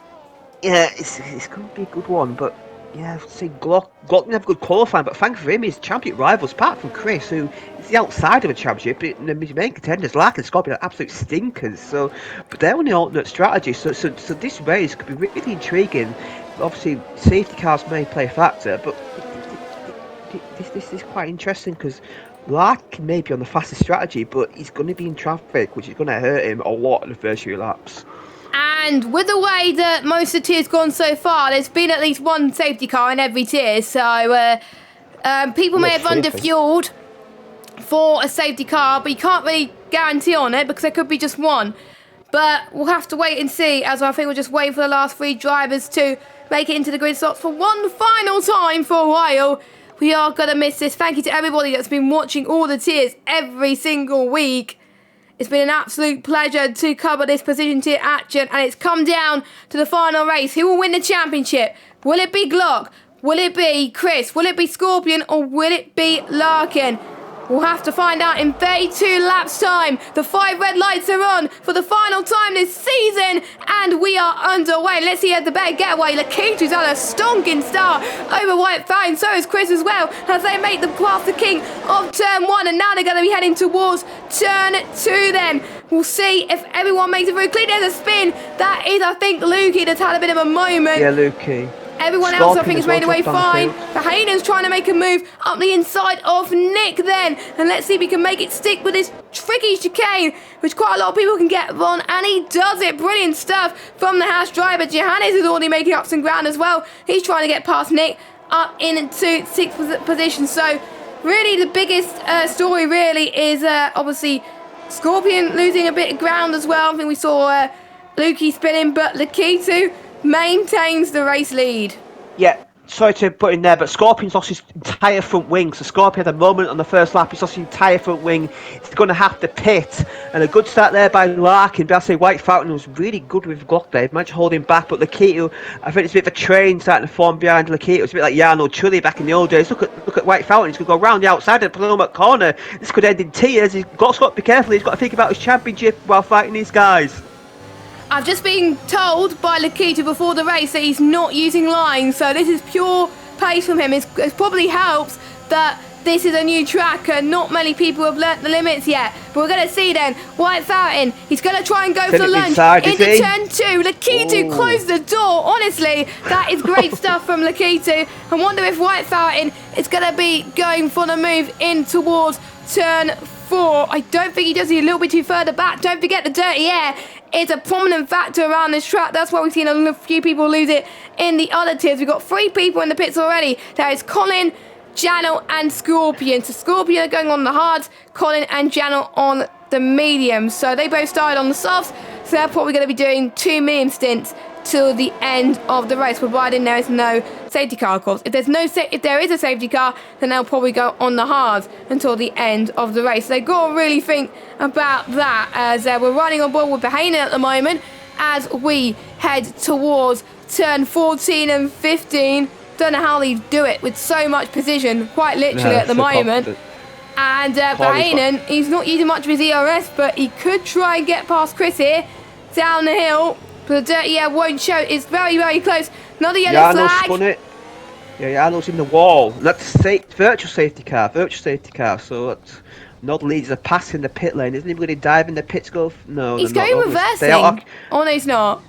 yeah, it's going to be a good one, but yeah, I'd say Glock didn't have good qualifying, but thank for him, his champion rivals, apart from Chris, who is the outside of a championship, but his main contenders, Lark and Scorpion, are absolute stinkers, so, but they're on the alternate strategy, so this race could be really intriguing. Obviously, safety cars may play a factor, but this is quite interesting, because Lark may be on the fastest strategy, but he's going to be in traffic, which is going to hurt him a lot in the first few laps. And with the way that most of the tiers gone so far, there's been at least one safety car in every tier. So people may have underfueled for a safety car, but you can't really guarantee on it because there could be just one. But we'll have to wait and see, as I think we'll just wait for the last 3 drivers to make it into the grid slots for one final time for a while. We are going to miss this. Thank you to everybody that's been watching all the tiers every single week. It's been an absolute pleasure to cover this position tier action, and it's come down to the final race. Who will win the championship? Will it be Glock? Will it be Chris? Will it be Scorpion? Or will it be Larkin? We'll have to find out in 32 laps time. The 5 red lights are on for the final time this season, and we are underway. Let's see how the better getaway. Lakitu's had a stonking start over White Fountain. So is Chris as well, as they make the past the king of turn 1, and now they're going to be heading towards turn 2 then. We'll see if everyone makes it through. Clean, there's a spin. That is, I think, Lukey that's had a bit of a moment. Yeah, Lukey. Everyone else, I think, has made away fine. Verheinen's trying to make a move up the inside of Nick then. And let's see if he can make it stick with this tricky chicane, which quite a lot of people can get on. And he does it. Brilliant stuff from the Haas driver. Johannes is already making up some ground as well. He's trying to get past Nick up into 6th position. So really the biggest story really is obviously Scorpion losing a bit of ground as well. I think we saw Lukey spinning, but Lakitu maintains the race lead. Yeah, sorry to put in there, but Scorpion's lost his entire front wing. So Scorpion had a moment on the first lap. He's lost his entire front wing. He's going to have to pit. And a good start there by Larkin. But I'll say White Fountain was really good with Glock there. He managed to hold him back. But Lakitu, I think it's a bit of a train starting to form behind Lakitu. It's a bit like Jarno Trulli back in the old days. Look at White Fountain. He's going to go round the outside of the Paloma corner. This could end in tears. Glock's got to be careful. He's got to think about his championship while fighting these guys. I've just been told by Lakitu before the race that he's not using lines, so this is pure pace from him. It probably helps that this is a new track and not many people have learnt the limits yet. But we're going to see then. White Fountain, he's going to try and go for the lunge into turn 2. Lakitu closed the door. Honestly, that is great stuff from Lakitu. I wonder if White Fountain is going to be going for the move in towards turn 4. I don't think he does. He's a little bit too further back. Don't forget the dirty air. It's a prominent factor around this track. That's why we've seen a few people lose it in the other tiers. We've got 3 people in the pits already. There is Colin, Jano and Scorpion. So Scorpion are going on the hards, Colin and Jano on the mediums. So they both started on the softs. So they're probably going to be doing 2 medium stints till the end of the race, providing there is no safety car, of course. If there is a safety car, then they'll probably go on the hards until the end of the race. So they've got to really think about that, as we're running on board with Verheyen at the moment as we head towards turn 14 and 15. Don't know how they do it with so much precision, quite literally at the moment. And Verheyen, he's not using much of his ERS, but he could try and get past Chris here down the hill. But the dirty air won't show. It's very, very close. Another yellow flag. Spun it. Yeah, Arnold's in the wall. That's virtual safety car. So that's Nod leads are passing the pit lane. Isn't he going to dive in the pits? No, he's going reversing. Oh no, he's not.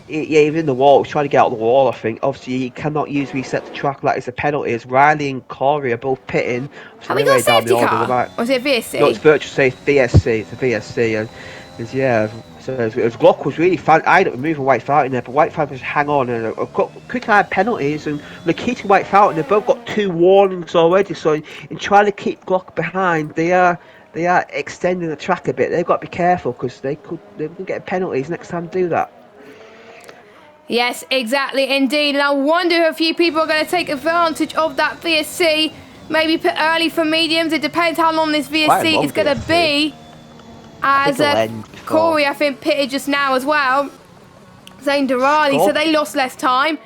Yeah, he's in the wall. He's trying to get out of the wall, I think. Obviously, he cannot use reset the track. That is a penalty. As Riley and Corey are both pitting. Have we got a safety car? Or is it VSC? No, it's virtual safety. VSC. It's a VSC. So as Glock was really fun. I ended up removing White Fountain there, but White Fountain just hang on, and I've got quick eye penalties, and Lakitu and White Fountain, they've both got 2 warnings already. So in trying to keep Glock behind, they are extending the track a bit. They've got to be careful because they could get penalties next time to do that. Yes, exactly, indeed. And I wonder if a few people are going to take advantage of that VSC. Maybe put early for mediums. It depends how long this VSC is going to be. As Corey, I think, pitted just now as well. Zane Durrani, so they lost less time.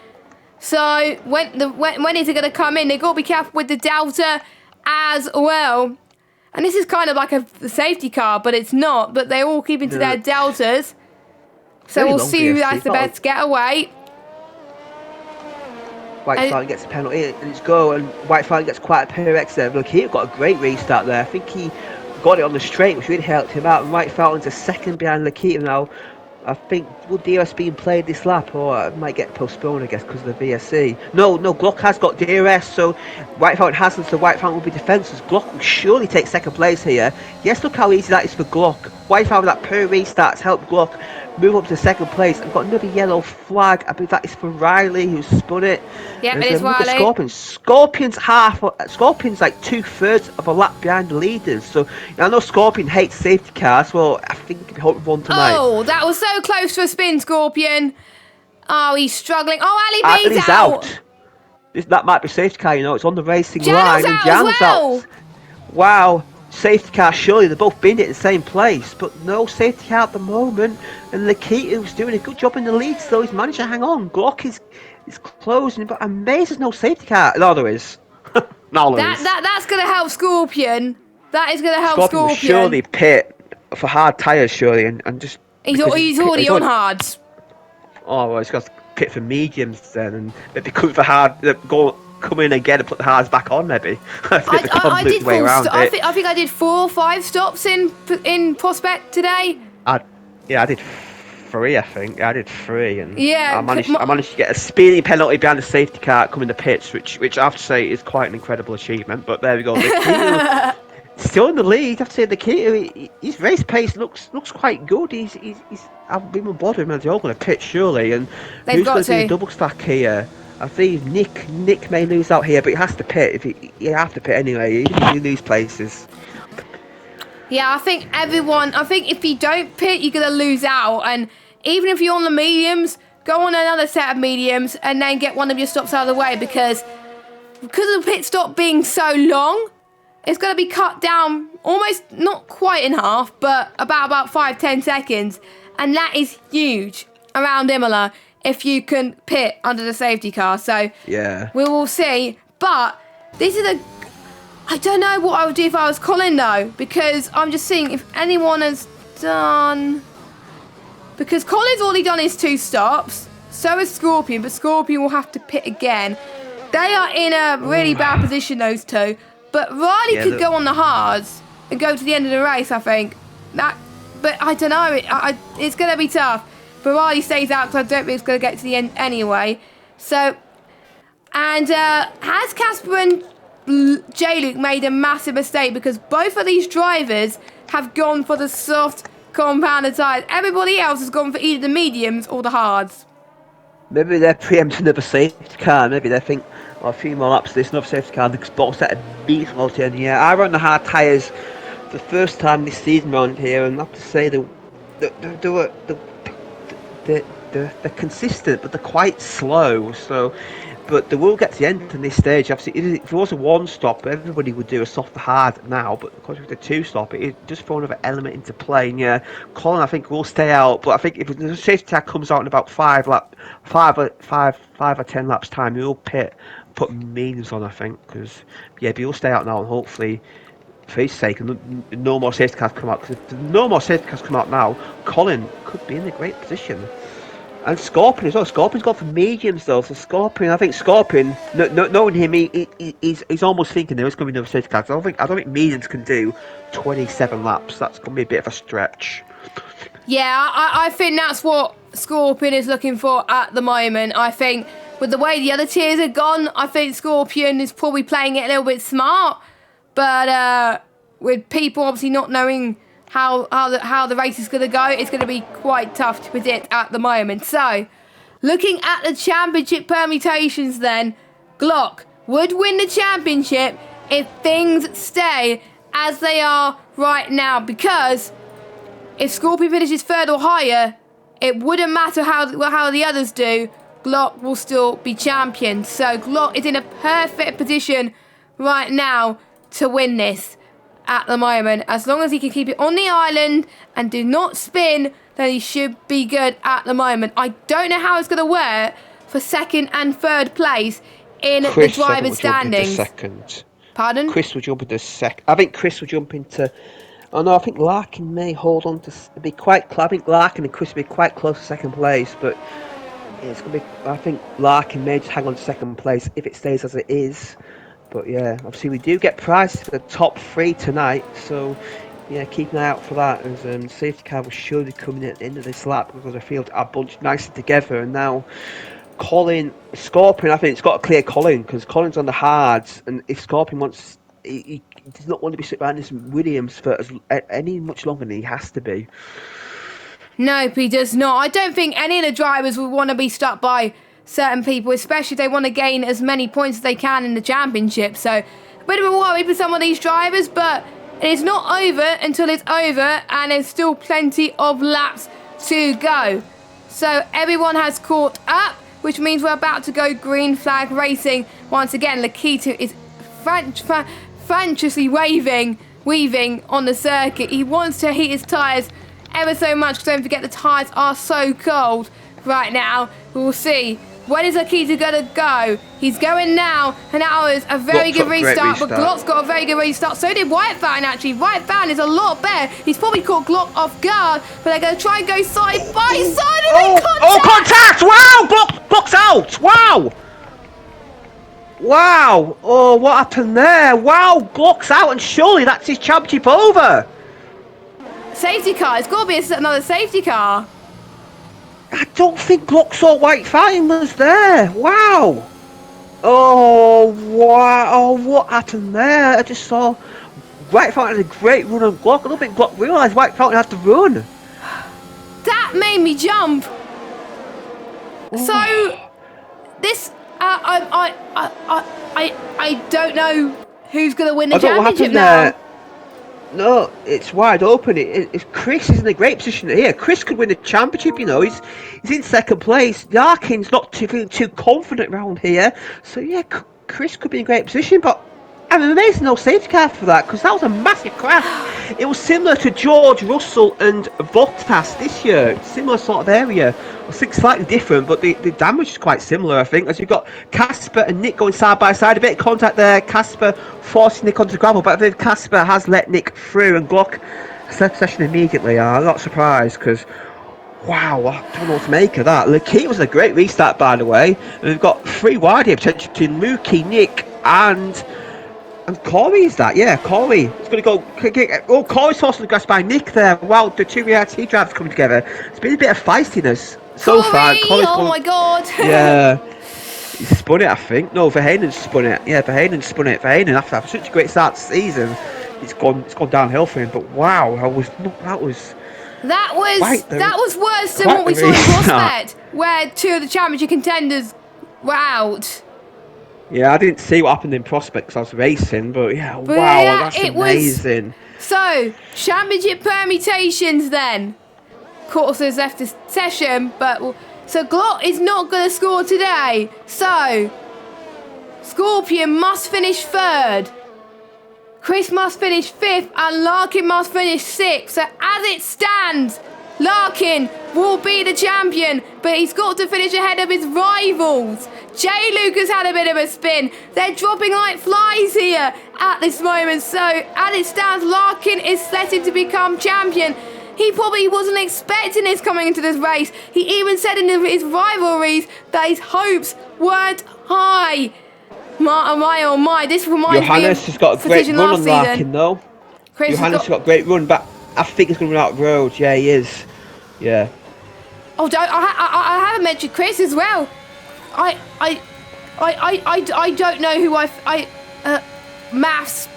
So when is it going to come in? They've got to be careful with the Delta as well. And this is kind of like a safety car, but it's not. But they're all keeping to their Deltas. So we'll see who has the best getaway. White Fountain gets a penalty and it's go, and White Fountain gets quite a PRX there. Look, he got a great restart there. I think he got it on the straight, which really helped him out. And White Fountain's a second behind Lakitu now. I think will DRS being played this lap, or it might get postponed, I guess, because of the VSC. No, Glock has got DRS, so White Fountain hasn't, so White Fountain will be defenceless. Glock will surely take second place here. Yes, look how easy that is for Glock. White Fountain, that per restarts helped Glock move up to second place. I've got another yellow flag. I believe that is for Riley, who spun it. Yep, it is Look at Riley. Scorpion's Scorpion's like 2/3 of a lap behind the leaders. So I know Scorpion hates safety cars. Well, I think he hope one tonight. Oh, that was so close to a spin, Scorpion. Oh, he's struggling. Oh, Ali B's He's out. That might be safety car, it's on the racing Janel's line, and out as Jan's well. out. Wow, safety car, surely they've both been at the same place, but no safety car at the moment. And Nikita's doing a good job in the lead, so he's managed to hang on. Glock is closing, but I'm amazed there's no safety car. No, there is. No, there is. That's going to help Scorpion. That is going to help Scorpion will Scorpion. surely pit for hard tyres, surely, and just... He's already on hards. Oh, well, he's got to pit for mediums then, and maybe come for hard, come in again and put the hards back on, maybe. I did I think I did 4 or 5 stops in Prospect today. I did 3, I think. I did 3, and yeah, I managed to get a speeding penalty behind the safety car coming the pits, which I have to say is quite an incredible achievement. But there we go. Still in the lead. I have to say, Nikita, his race pace looks quite good. I've been on board with him as they're all going to pit surely, and who's going to do the double stack here? I think Nick may lose out here, but he has to pit. He have to pit anyway, even if you lose places. Yeah, I think if you don't pit, you're going to lose out. And even if you're on the mediums, go on another set of mediums and then get one of your stops out of the way, because of the pit stop being so long, it's going to be cut down almost, not quite in half, but about 5-10 seconds. And that is huge around Imola if you can pit under the safety car. So yeah, we will see. But this is I don't know what I would do if I was Colin, though, because I'm just seeing if anyone has done... Because Colin's already done his 2 stops, so is Scorpion, but Scorpion will have to pit again. They are in a really bad position, those two. But Riley could go on the hards and go to the end of the race, I think. But I don't know, it's going to be tough. But Riley stays out because I don't think it's going to get to the end anyway. So, and has Casper and J-Luke made a massive mistake, because both of these drivers have gone for the soft compounded tyres. Everybody else has gone for either the mediums or the hards. Maybe they're preempting another safety car. Maybe they think, a few more laps, there's another safety car. The box set a beast out here. Yeah, I run the hard tyres the first time this season round here, and I have to say they're consistent, but they're quite slow. So, but they will get to the end in this stage. Obviously, if it was a 1 stop, everybody would do a soft hard now. But because with the 2 stop, it just throw another element into play. And yeah, Colin, I think, will stay out. But I think if the safety car comes out in about 5 or 10 laps time, he'll put mediums on, I think, because but he'll stay out now, and hopefully, for his sake, no more safety cars come out. Because if no more safety cars come out now, Colin could be in a great position. And Scorpion as well. Scorpion's gone for mediums though. So I think Scorpion, knowing him, he's almost thinking there is going to be another safety car. I don't think mediums can do 27 laps. That's going to be a bit of a stretch. Yeah, I think that's what Scorpion is looking for at the moment. I think with the way the other tiers are gone, I think Scorpion is probably playing it a little bit smart. But with people obviously not knowing how the race is going to go, it's going to be quite tough to predict at the moment. So, looking at the championship permutations then, Glock would win the championship if things stay as they are right now, because if Scorpion finishes 3rd or higher, it wouldn't matter how the others do, Glock will still be champion. So Glock is in a perfect position right now to win this at the moment. As long as he can keep it on the island and do not spin, then he should be good at the moment. I don't know how it's going to work for 2nd and 3rd place in the driver's standings. Second. Pardon? Chris will jump into 2nd. I think Chris will jump into... Oh no, I think Larkin may hold on to... I think Larkin and Chris will be quite close to 2nd place, but it's going to be... I think Larkin may just hang on to 2nd place if it stays as it is. But yeah, obviously we do get prizes for the top 3 tonight, so Yeah, keep an eye out for that, as safety car will surely come in at the end of this lap because the field are bunched nicely together. And now Scorpion, I think it's got to clear Colin because Colin's on the hards, and if Scorpion wants, he does not want to be sitting behind this Williams for any much longer than he has to be. No, he does not. I don't think any of the drivers would want to be stuck by certain people, especially if they want to gain as many points as they can in the championship. So, a bit of a worry for some of these drivers, but it's not over until it's over, and there's still plenty of laps to go. So, everyone has caught up, which means we're about to go green flag racing. Once again, Lakita is frantically weaving on the circuit. He wants to heat his tyres ever so much, because don't forget the tyres are so cold right now. We'll see. When is Akita going to go? He's going now, and that was a very good restart, but Glock's got a very good restart. So did White Fountain, actually. White Fountain is a lot better. He's probably caught Glock off guard, but they're going to try and go side by side, and contact! Oh, contact! Wow! Glock's out! Wow! Wow! Oh, what happened there? Wow, Glock's out, and surely that's his championship over! Safety car. It's got to be another safety car. I don't think Glock saw White Fountain was there. Wow. Oh, wow. Oh, what happened there? I just saw White Fountain had a great run on Glock. I don't think Glock realised White Fountain had to run. That made me jump. Ooh. So, this, I don't know who's going to win the championship now. There. No, it's wide open. Chris is in a great position here. Chris could win the championship, you know. He's in second place. Larkin's not feeling too confident around here. So, yeah, Chris could be in a great position. But I'm amazed no safety car for that, because that was a massive crash. It was similar to George Russell and Bottas this year. Similar sort of area. I think slightly different, but the damage is quite similar, I think. As you've got Casper and Nick going side by side. A bit of contact there. Casper forcing Nick onto the gravel, but I think Casper has let Nick through, and Glock set session immediately. I'm not surprised, because wow, I don't know what to make of that. Lakita was a great restart, by the way. And we've got 3 wide here, potentially between Mookie, Nick, and Corey. Is that? Yeah, Corey. It's going to go. Oh, Corey's forced on the grass by Nick there. Wow, the 2 RT drivers coming together. It's been a bit of feistiness so far. Oh my god. Yeah. He spun it, I think. No, Verheyen spun it. Yeah, Verheyen spun it. Verheyen, after such a great start to the season, it's gone downhill for him. But wow, that was worse than what we saw in Prospect, where 2 of the championship contenders were out. Yeah, I didn't see what happened in Prospect because I was racing, but wow, that's amazing. So, championship permutations then. Course has left the session, but so Glock is not going to score today. So, Scorpion must finish 3rd. Chris must finish 5th, and Larkin must finish 6th. So, as it stands, Larkin will be the champion, but he's got to finish ahead of his rivals. Jay Lucas had a bit of a spin. They're dropping like flies here at this moment. So, as it stands, Larkin is slated to become champion. He probably wasn't expecting this coming into this race. He even said in his rivalries that his hopes weren't high. Oh my, this reminds me of Johannes has got a great run on Larkin, though. Johannes has got a great run, but I think he's going to run out of road. Yeah, he is. Yeah. Oh, I haven't mentioned Chris as well. I don't know who maths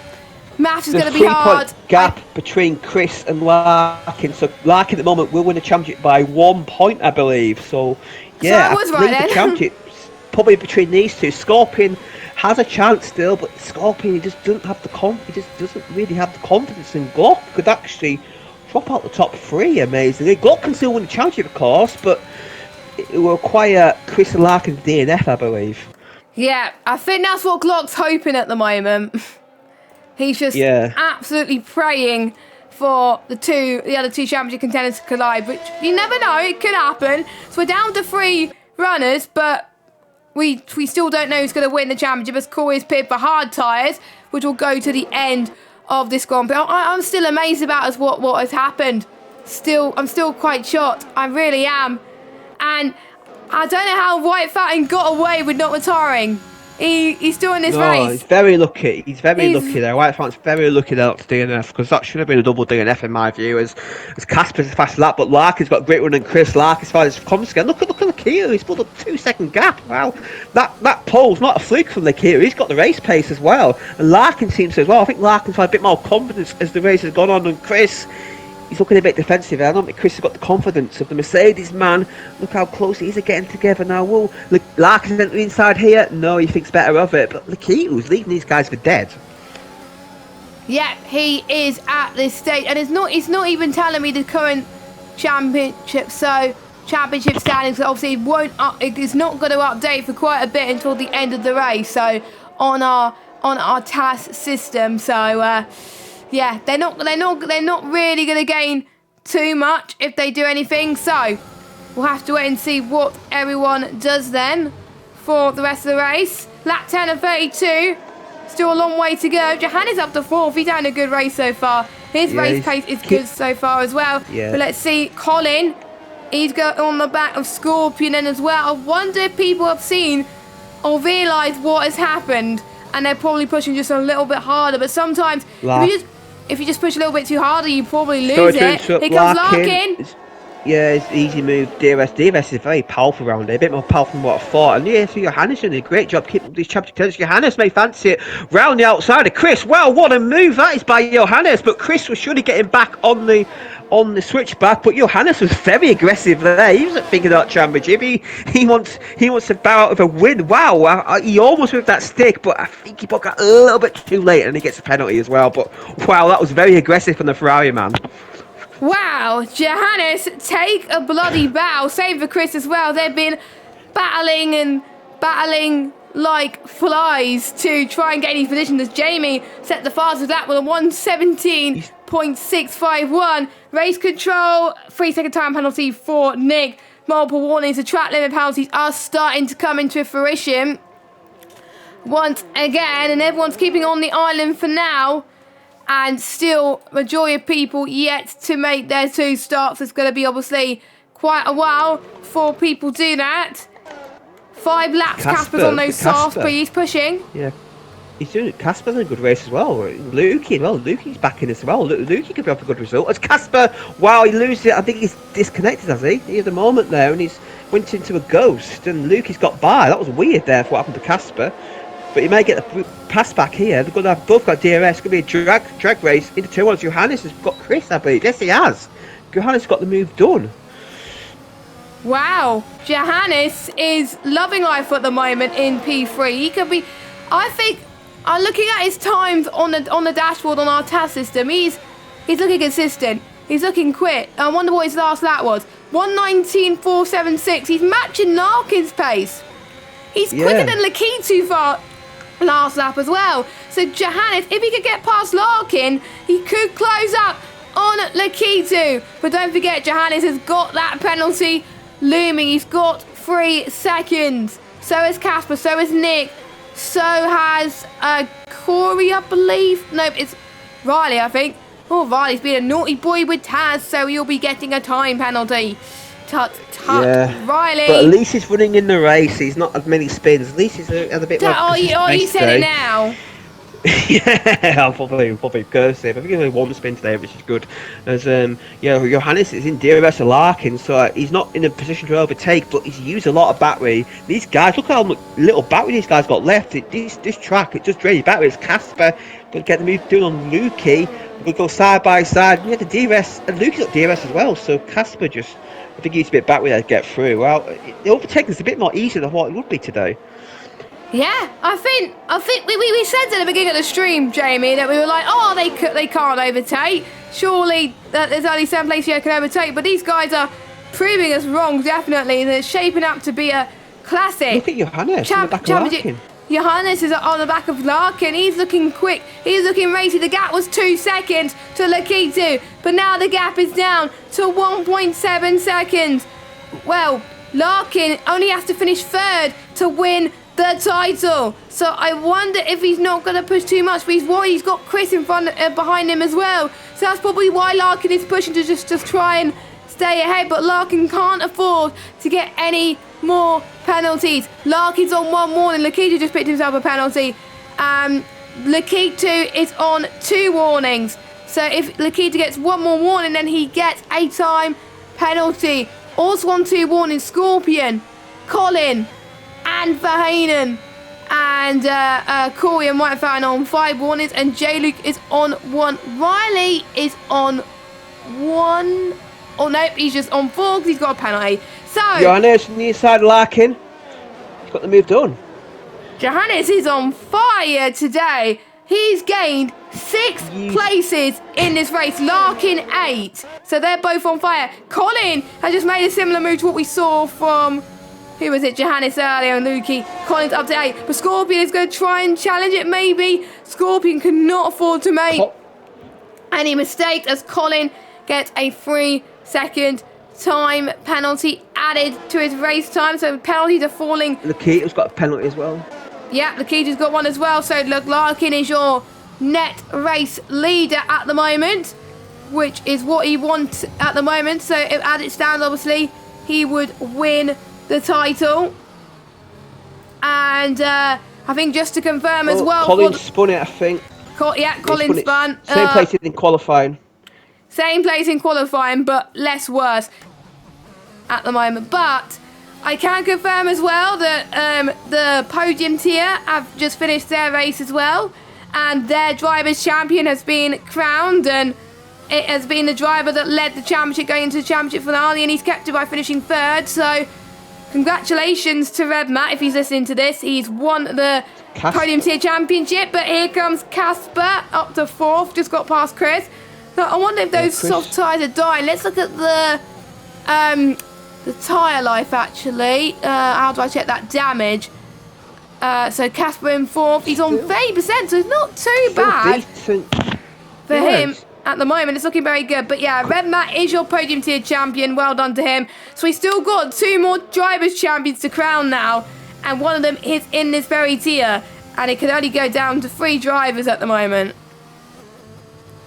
is going to be hard. 3-point gap between Chris and Larkin. So Larkin at the moment will win the championship by 1 point, I believe. So yeah, so I was right then. The championship's probably between these two. Scorpion has a chance still, but Scorpion he just doesn't have the doesn't really have the confidence in Glock. Could actually drop out the top 3 amazingly. Glock can still win the championship, of course, but it will require Chris and Larkin's DNF, I believe. Yeah, I think that's what Glock's hoping at the moment. He's just absolutely praying for the other two championship contenders to collide, which you never know, it could happen. So we're down to 3 runners, but we still don't know who's going to win the championship, as Corey's pitted for hard tyres, which will go to the end of this Grand Prix. I'm still amazed about what has happened. I'm still quite shocked. I really am. And I don't know how White Fountain got away with not retiring. he's still in this No, race. he's very lucky. He's very He's lucky there. White Fountain's very lucky there not to DNF because that should have been a double DNF in my view. As Casper's a fast lap, but Larkin's got a great run and Chris Larkin's far as comes again. Look at Lakia. He's pulled a 2-second gap. Wow, that pole's not a fluke from Lakia. He's got the race pace as well, and Larkin seems to as well. I think Larkin's had a bit more confidence as the race has gone on, and Chris. He's looking a bit defensive. I don't think Chris has got the confidence of the Mercedes man. Look how close these are getting together now. Will Larkin's entering inside here? No, he thinks better of it. But Lakitu's leaving these guys for dead. Yeah, he is at this stage, and he's not even telling me the current championship standings. Obviously, it's not going to update for quite a bit until the end of the race. So on our task system. So. Yeah, they're not really going to gain too much if they do anything. So we'll have to wait and see what everyone does then for the rest of the race. Lap 10 and 32, still a long way to go. Johannes up to 4th. He's having a good race so far. His race pace is good so far as well. Yeah. But let's see, Colin, he's got on the back of Scorpion then as well. I wonder if people have seen or realised what has happened, and they're probably pushing just a little bit harder. But sometimes if you just push a little bit too harder, you probably lose it. Here comes Larkin. Yeah, it's easy move. DRS is very powerful around here, a bit more powerful than what I thought. And yeah, so Johannes did a great job keeping up these championship contenders. Johannes may fancy it round the outside of Chris. Well, what a move that is by Johannes, but Chris was surely getting back on the switchback, but Johannes was very aggressive there. He wasn't thinking about championship. He wants to bow out with a win. Wow, he almost with that stick, but I think he got a little bit too late, and he gets a penalty as well. But wow, that was very aggressive from the Ferrari man. Wow, Johannes, take a bloody bow. Same for Chris as well. They've been battling like flies to try and get any position as Jamie set the fastest lap with a 1:17.651. Race control, 3-second time penalty for Nick. Multiple warnings. The track limit penalties are starting to come into fruition once again, and everyone's keeping on the island for now. And still, majority of people yet to make their 2 stops. It's going to be obviously quite a while before people do that. 5 laps, Casper's on those softs, but he's pushing. Yeah, he's doing it. Casper's in a good race as well. Lukey's back in as well. Lukey could be off a good result. As Casper, wow, he loses it. I think he's disconnected, has he? He had a moment there, and he's went into a ghost, and Lukey's got by. That was weird there for what happened to Casper. But he may get the pass back here. They're going to have both got DRS. It's going to be a drag race into 2 1. Johannes has got Chris, I believe. Yes, he has. Johannes got the move done. Wow, Johannes is loving life at the moment in P3. He could be. I think I'm looking at his times on the dashboard on our task system. He's looking consistent. He's looking quick. I wonder what his last lap was. 1:19.476. He's matching Larkin's pace. He's quicker than Lakitu for last lap as well. So Johannes, if he could get past Larkin, he could close up on Lakitu. But don't forget, Johannes has got that penalty looming. He's got 3 seconds. So has Casper, so has Nick, so has Corey, I believe. Nope, it's Riley, I think. Oh, Riley's been a naughty boy with Taz, so he'll be getting a time penalty. Tut, Riley. But at least he's running in the race. He's not had many spins. At least he's had a bit more. You said it now. Yeah, I'll probably cursive. I think he only 1 spin today, which is good. As Johannes is in DRS of Larkin, so he's not in a position to overtake, but he's used a lot of battery. These guys, look how little battery these guys got left. This track, it just drains battery. It's Casper going to get the move done on Lukey. We'll go side by side. We have the DRS, and Lukey's got DRS as well, so Casper just, I think he used a bit battery there to get through. Well, the overtaking is a bit more easier than what it would be today. Yeah, I think we said at the beginning of the stream, Jamie, that we were like, oh, they can't overtake. Surely there's only 7 places you can overtake, but these guys are proving us wrong, definitely. They're shaping up to be a classic. Look at Johannes on the back of Larkin. Johannes is on the back of Larkin. He's looking quick. He's looking racy. The gap was 2 seconds to Lakitu, but now the gap is down to 1.7 seconds. Well, Larkin only has to finish 3rd to win the title. So I wonder if he's not going to push too much, but he's worried he's got Chris in front behind him as well. So that's probably why Larkin is pushing to just try and stay ahead. But Larkin can't afford to get any more penalties. Larkin's on 1 warning. Lakita just picked himself a penalty. Lakita is on 2 warnings. So if Lakita gets 1 more warning, then he gets a time penalty. Also on 2 warnings, Scorpion, Colin, and Verhainen. And Corey and White Fan on 5 warnings, and J. Luke is on 1. Riley is on 1. Oh nope, he's just on 4 because he's got a penalty. So Johannes from the inside Larkin. He's got the move done. Johannes is on fire today. He's gained 6 places in this race. Larkin 8. So they're both on fire. Colin has just made a similar move to what we saw from, who was it, Johannes earlier and Lukey. Colin's up to 8. But Scorpion is going to try and challenge it maybe. Scorpion cannot afford to make any mistakes as Colin gets a 3-second time penalty added to his race time. So penalties are falling. Lakita's got a penalty as well. Yeah, Lakita's got 1 as well. So look, Larkin is your net race leader at the moment, which is what he wants at the moment. So as it stands, obviously, he would win the title. And I think just to confirm as well, Colin spun it, I think. Colin spun. Same place in qualifying. Same place in qualifying, but less worse at the moment. But I can confirm as well that the podium tier have just finished their race as well, and their driver's champion has been crowned, and it has been the driver that led the championship going into the championship finale, and he's kept it by finishing 3rd. So congratulations to Red Matt if he's listening to this. He's won the podium tier championship. But here comes Casper up to 4th, just got past Chris. So I wonder if those soft tyres are dying. Let's look at the tyre life actually. How do I check that damage? So Casper in 4th. He's on 30%, so it's not too bad for him at the moment. It's looking very good. But yeah, Red Matt is your podium tier champion. Well done to him. So we've still got 2 more drivers champions to crown now, and one of them is in this very tier, and it can only go down to 3 drivers at the moment.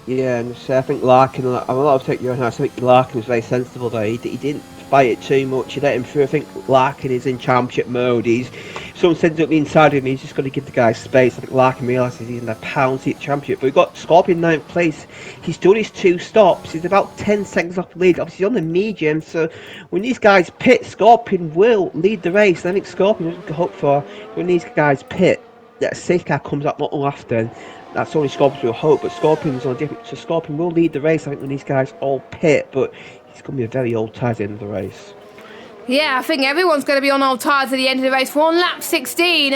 Yeah, and so I think Larkin, I'm a lot of take your house. I think Larkin was very sensible though. He didn't fight it too much. He let him through. I think Larkin is in championship mode. If someone sends up the inside of him, he's just got to give the guy space. I think Larkin realises he's in the pound seat championship. But we've got Scorpion 9th place. He's done his 2 stops. He's about 10 seconds off the lead. Obviously he's on the medium, so when these guys pit, Scorpion will lead the race. And I think Scorpion will hope for when these guys pit that a safe car comes up not long after. That's only Scorpion will hope, but Scorpion's on different. So Scorpion will lead the race, I think, when these guys all pit, but he's going to be a very old tyre at the end of the race. Yeah, I think everyone's going to be on old tyres at the end of the race. We're on lap 16,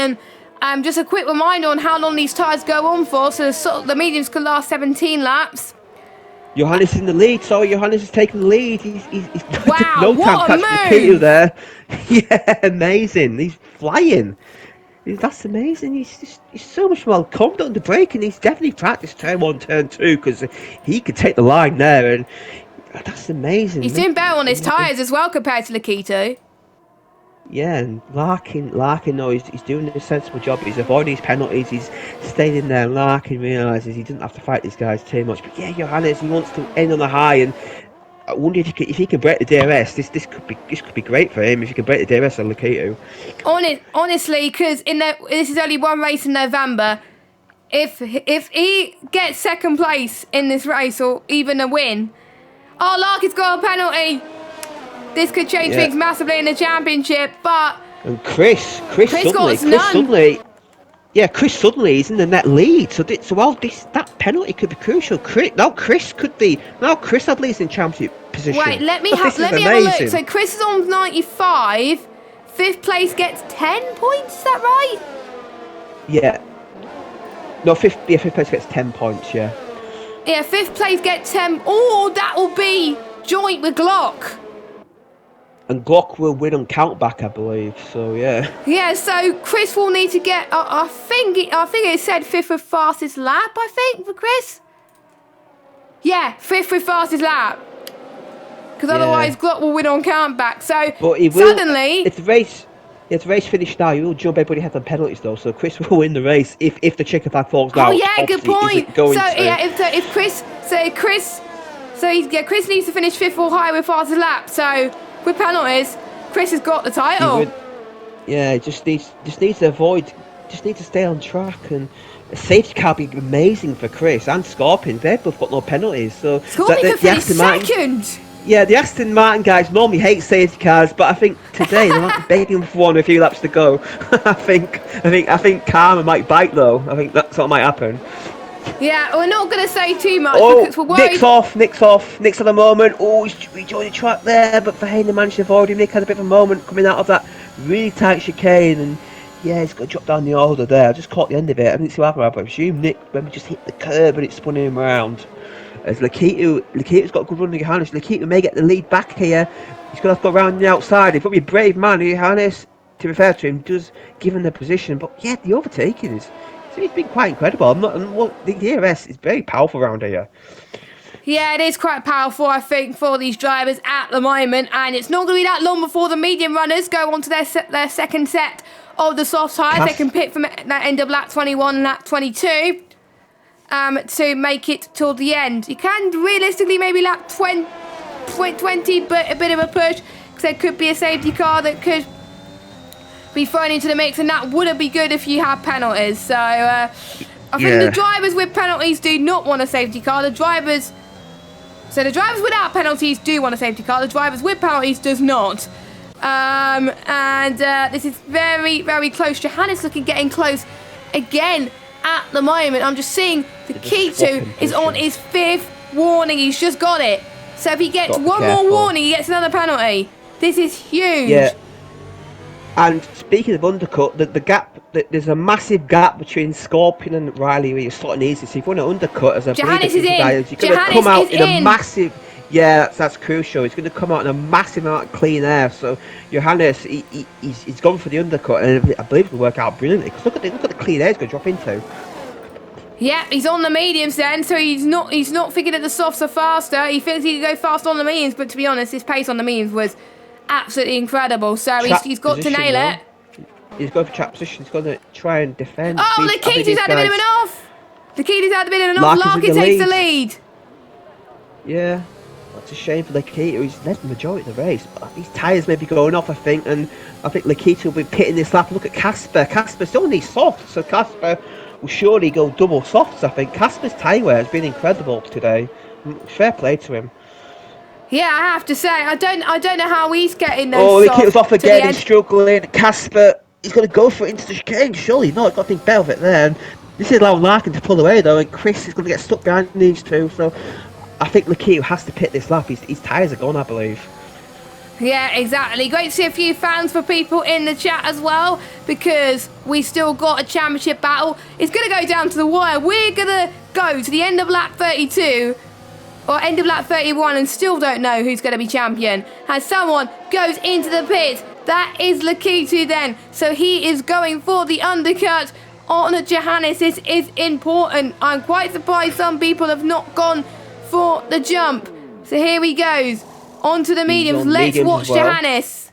and just a quick reminder on how long these tyres go on for. So the mediums can last 17 laps. Johannes in the lead. Sorry, Johannes is taking the lead. He's wow, no what time a catching move! there. Yeah, amazing. He's flying. That's amazing. He's so much more confident on the brake, and he's definitely practiced turn 1, turn 2, because he could take the line there, and that's amazing. He's doing better on his tyres as well compared to Lakito. Yeah, and Larkin, no, he's doing a sensible job. He's avoiding his penalties. He's staying in there. Larkin realises he doesn't have to fight these guys too much. But yeah, Johannes, he wants to end on a high, and I wonder if he can break the DRS. This could be great for him if he can break the DRS on Lakito. Honestly, because this is only 1 race in November. If he gets 2nd place in this race or even a win, Larkin's got a penalty. This could change things massively in the championship. But and Chris suddenly. Yeah, Chris suddenly is in the net lead, so while that penalty could be crucial, Chris I believe is in championship position. Wait, let me have a look. So Chris is on 95, 5th place gets 10 points. Is that right? Yeah. No, fifth place gets 10 points. Yeah. Yeah, 5th place gets 10. Oh, that will be joint with Glock. And Glock will win on countback, I believe. So yeah. Yeah. So Chris will need to get. I think it said 5th with fastest lap. I think for Chris. Yeah, 5th with fastest lap. Because otherwise Glock will win on countback. So but he will, suddenly, if the race finished now, he will jump everybody head on penalties though. So Chris will win the race if the chicken flag falls down. Oh yeah, good point. Chris needs to finish 5th or higher with fastest lap. So with penalties, Chris has got the He title. would, yeah, just needs to avoid, just needs to stay on track, and a safety car would be amazing for Chris and Scorpion. They've both got no penalties, so Scorpion could finish second. Yeah, the Aston Martin guys normally hate safety cars, but I think today they might be begging for one with a few laps to go. I think karma might bite though. I think that's what might happen. Yeah, we're not going to say too much because we're worried. Nick's at the moment. Oh, he's rejoined the track there, but Verheyen managed to avoid him. Nick had a bit of a moment coming out of that really tight chicane, and yeah, he's got to drop down the order there. I just caught the end of it. I didn't see what happened, but I presume Nick maybe just hit the curb and it spun him around. As Lakitu's got a good run to Johannes. Lakitu may get the lead back here. He's going to have to go around the outside. He's probably a brave man. Johannes, to be fair to him, does give him the position. But yeah, the overtaking it's been quite incredible. The DRS is very powerful around here. Yeah, it is quite powerful, I think, for these drivers at the moment. And it's not going to be that long before the medium runners go on to their second set of the soft tyres. They can pit from that end of lap 21 and lap 22 to make it till the end. You can realistically maybe lap 20, but a bit of a push because there could be a safety car that could be thrown into the mix, and that wouldn't be good if you have penalties. So I think the drivers with penalties do not want a safety car. The drivers without penalties do want a safety car. The drivers with penalties does not. This is very, very close. Johannes getting close again at the moment. I'm just seeing Lakitu is on his 5th warning. He's just got it. So if he gets one more warning, he gets another penalty. This is huge. Yeah. And speaking of undercut, the gap, there's a massive gap between Scorpion and Riley where you're starting easy. So if you want to undercut as a Johannes is in. guys, you're going to come out in a massive. Yeah, that's crucial. He's going to come out in a massive amount of clean air. So Johannes, he's gone for the undercut, and I believe it'll work out brilliantly. Because look at the clean air he's going to drop into. Yeah, he's on the mediums then, so he's not thinking that the softs are faster. He thinks he can go fast on the mediums, but to be honest, his pace on the mediums was absolutely incredible. So he's got to nail it. He's going for track position. He's going to try and defend. Oh, Lakitu's had a bit of an off. Lakitu's had a bit of an off. Larkin takes the lead. Yeah, that's a shame for Lakitu. He's led the majority of the race, but his tyres may be going off, I think, and I think Lakitu will be pitting this lap. Look at Casper. Casper still needs softs, so Casper will surely go double softs, I think. Casper's tyre wear has been incredible today. Fair play to him. Yeah, I have to say, I don't know how he's getting those. Oh, Lakitu's off again. He's struggling. Casper, he's going to go for it into the chicane. Surely, no, he's got to think better of it there. And this is allowing Larkin to pull away though, and Chris is going to get stuck behind these two. So I think Lakitu has to pit this lap. His tyres are gone, I believe. Yeah, exactly. Great to see a few fans for people in the chat as well, because we still got a championship battle. It's going to go down to the wire. We're going to go to the end of lap 32 or end of lap 31 and still don't know who's going to be champion. As someone goes into the pit, that is Lakitu then. So he is going for the undercut on Johannes. This is important. I'm quite surprised some people have not gone for the jump. So here he goes. On to the mediums. Let's watch Johannes.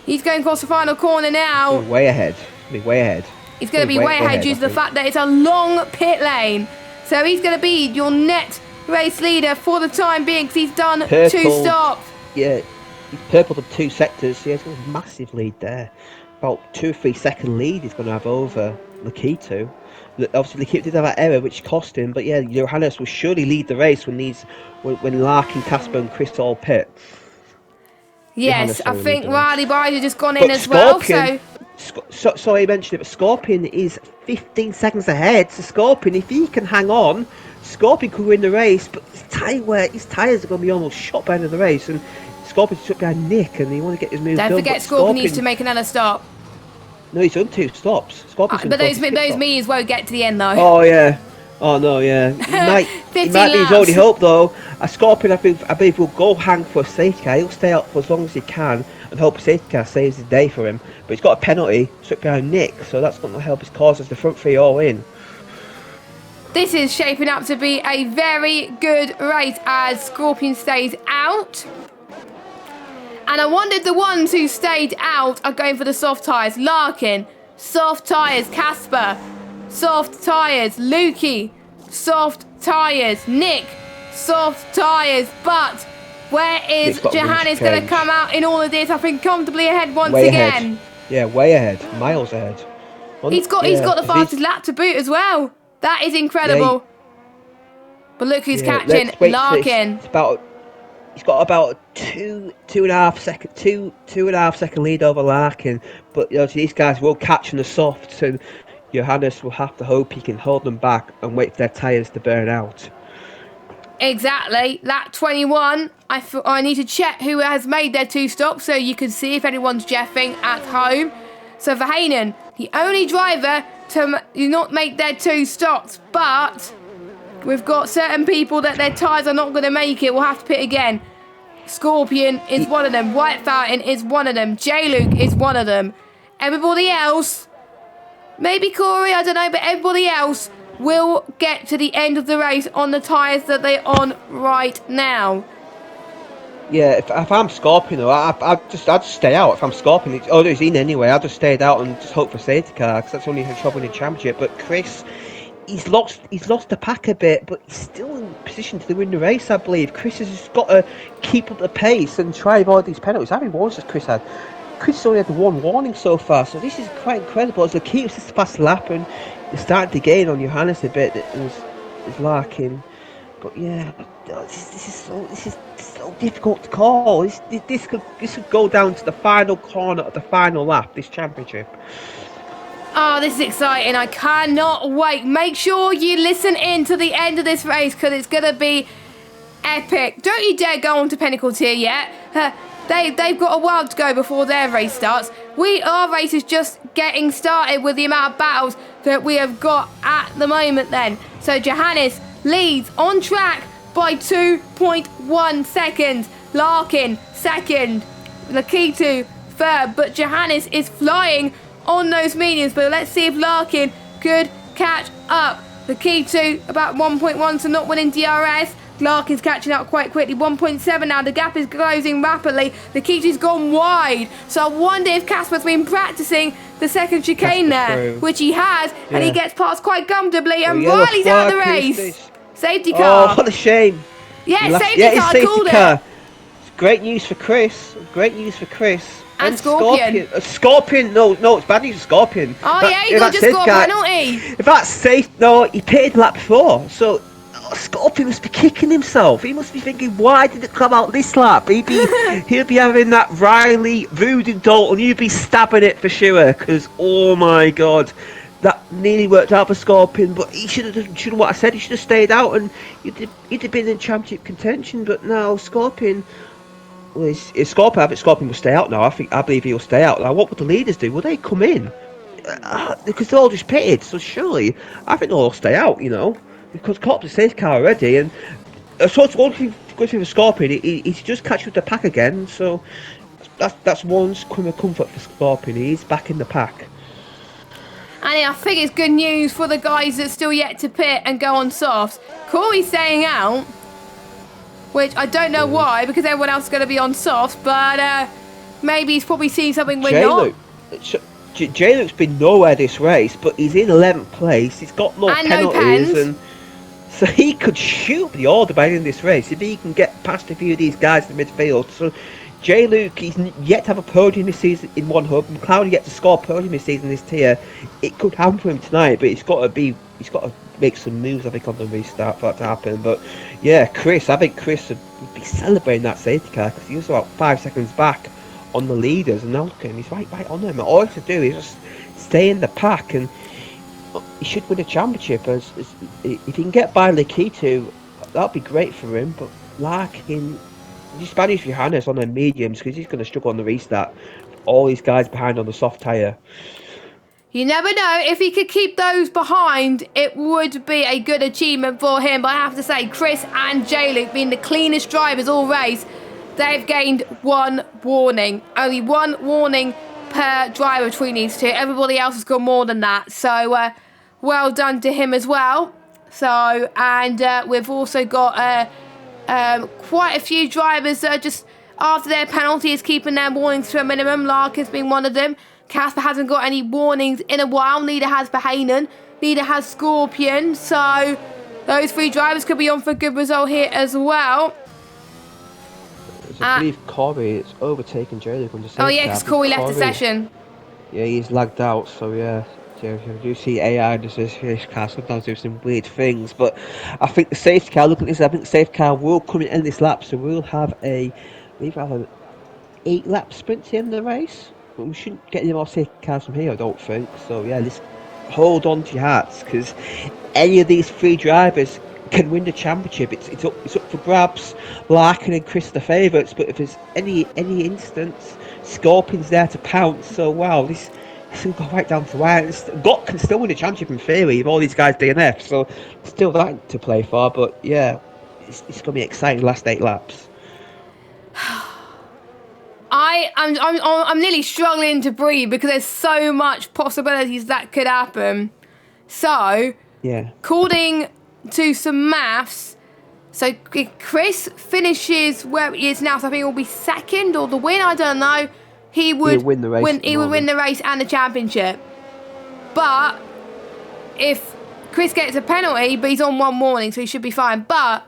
He's going across the final corner now. Way ahead. Way ahead. He's going to be way ahead due to the fact that it's a long pit lane. So he's going to be your net race leader for the time being because he's done 2 stops. Yeah, he's purpled up 2 sectors. So he's got a massive lead there. About 2 or 3 second lead he's going to have over Lakitu. Obviously, Lakitu did have that error which cost him, but yeah, Johannes will surely lead the race when Larkin, Casper, and Chris all pit. Yes, I think Riley Byers just gone in as well. Sorry, I mentioned it, but Scorpion is 15 seconds ahead. So Scorpion, if he can hang on, Scorpion could win the race. But his tyres are going to be almost shot by the end of the race, and Scorpion's stuck behind Nick, and he wants to get his move done. Don't forget, Scorpion needs to make another stop. No, he's done 2 stops. But those mediums won't get to the end though. Oh yeah. Oh no, yeah. He might be his only hope though. A Scorpion, I believe, will go hang for a safety car. He'll stay out for as long as he can and hope a safety car saves the day for him. But he's got a penalty stuck behind Nick, so that's going to help his cause as the front 3 all in. This is shaping up to be a very good race as Scorpion stays out. And I wondered the ones who stayed out are going for the soft tyres. Larkin, soft tyres. Casper, soft tyres. Lukey, soft tyres. Nick, soft tyres. But Where is It's got room to Johannes going to change. come out in all of this? I think comfortably ahead once Way again. ahead. Yeah, way ahead. Miles ahead. He's got the fastest lap to boot as well. That is incredible. But look who's catching, let's wait Larkin. He's got about two and a half second lead over Larkin. But these guys will catch in the softs, and Johannes will have to hope he can hold them back and wait for their tyres to burn out. Exactly. Lap 21. I need to check who has made their 2 stops so you can see if anyone's jeffing at home. So Verheyen, the only driver to not make their 2 stops, but we've got certain people that their tyres are not going to make it. We'll have to pit again. Scorpion is one of them. White Fountain is one of them. J-Luke is one of them. Everybody else, maybe Corey, I don't know, but everybody else will get to the end of the race on the tyres that they're on right now. Yeah, if I'm Scorpion, though, I'd just stay out. If I'm Scorpion, he's in anyway. I'd just stay out and just hope for safety car, because that's only his job in the championship. But Chris, he's lost the pack a bit, but he's still in position to win the race, I believe. Chris has just got to keep up the pace and try to avoid these penalties. How many warnings has Chris had? Chris has only had 1 warning so far, so this is quite incredible. As the keeps this fast lap, and they're starting to gain on Johannes a bit. That is Larkin, but yeah, this is so difficult to call. This could go down to the final corner of the final lap. This championship. Oh, this is exciting. I cannot wait. Make sure you listen in to the end of this race, because it's going to be epic. Don't you dare go on to Pinnacle Tier yet. They've got a while to go before their race starts. Our race is just getting started with the amount of battles that we have got at the moment then. So Johannes leads on track by 2.1 seconds. Larkin second. Lakitu third. But Johannes is flying on those mediums. But let's see if Larkin could catch up. Lakitu about 1.1, so not winning DRS. Larkin's catching up quite quickly. 1.7 now. The gap is closing rapidly. The Kitu's gone wide. So I wonder if Casper's been practicing the second chicane there, which he has, and he gets past quite comfortably. And Riley's out of the race. Safety car. Oh, what a shame. Yeah, safety car. I called it. It's great news for Chris. Great news for Chris. And Scorpion. Scorpion. No, it's bad news for Scorpion. Oh, yeah, he just got a penalty. If that's safe, no, he pitted the lap before, so Scorpion must be kicking himself. He must be thinking, why did it come out this lap? He'll be having that Riley voodoo doll, and you'd be stabbing it for sure. Because oh my god, that nearly worked out for Scorpion. But he should have what I said. He should have stayed out, and he'd have been in championship contention. But now Scorpion. Well, it's Scorpion. I think Scorpion will stay out now. I believe he'll stay out. Now, what would the leaders do? Will they come in? Because they're all just pitted. So surely, I think they'll all stay out. Because Cops a safe car already, and so it's one thing good thing for Scorpion. He's just catch with the pack again, so that's one comfort for Scorpion. He's back in the pack. And I think it's good news for the guys that's still yet to pit and go on softs. Corey's staying out, which I don't know why, because everyone else is going to be on softs, but maybe he's probably seen something we're not. J-Luke's been nowhere this race, but he's in 11th place. He's got no penalties, and so he could shoot the order by the end of this race if he can get past a few of these guys in the midfield. So J-Luke, he's yet to have a podium this season in OneHub. McLeod yet to score a podium this season this tier. It could happen for him tonight, but he's got to make some moves, I think, on the restart for that to happen. But yeah, I think Chris would be celebrating that safety car, because he was about 5 seconds back on the leaders, and now look at him, he's right on them. All he has to do is just stay in the pack, and he should win a championship. As if he can get by Lakitu, that'd be great for him. But Larkin, the Spanish Johannes on the mediums, because he's going to struggle on the restart. All these guys behind on the soft tyre. You never know. If he could keep those behind, it would be a good achievement for him. But I have to say, Chris and J-Luke being the cleanest drivers all race, they've gained 1 warning. Only 1 warning per driver between these two. Everybody else has got more than that. So, well done to him as well. So, and we've also got quite a few drivers that are just, after their penalties, keeping their warnings to a minimum. Larkin's been one of them. Casper hasn't got any warnings in a while. Neither has Verheyen. Neither has Scorpion. So, those 3 drivers could be on for a good result here as well. because I believe Corey is overtaken Jerry on the Oh safety yeah, car. because Corey left the session. Yeah, he's lagged out, so yeah. Yeah, you do see AI in the safety car sometimes do some weird things, but I think the safety car, looking at this, I think the safety car will come in this lap, so we'll have we've have an 8 lap sprint in the race. But we shouldn't get any more safety cars from here, I don't think. So yeah, just hold on to your hats, because any of these 3 drivers can win the championship. It's up for grabs. Larkin and Chris are the favourites, but if there's any instance, Scorpion's there to pounce. So wow, this will go right down to the wire. Gok can still win the championship in theory with all these guys DNF. So still that to play for. But yeah, it's going to be exciting the last 8 laps. I'm nearly struggling to breathe because there's so much possibilities that could happen. So, Yeah. according to some maths, so if Chris finishes where he is now, so I think it will be second or the win, I don't know. He would win the race. He would win the race and the championship. But if Chris gets a penalty, but he's on one warning, so he should be fine. But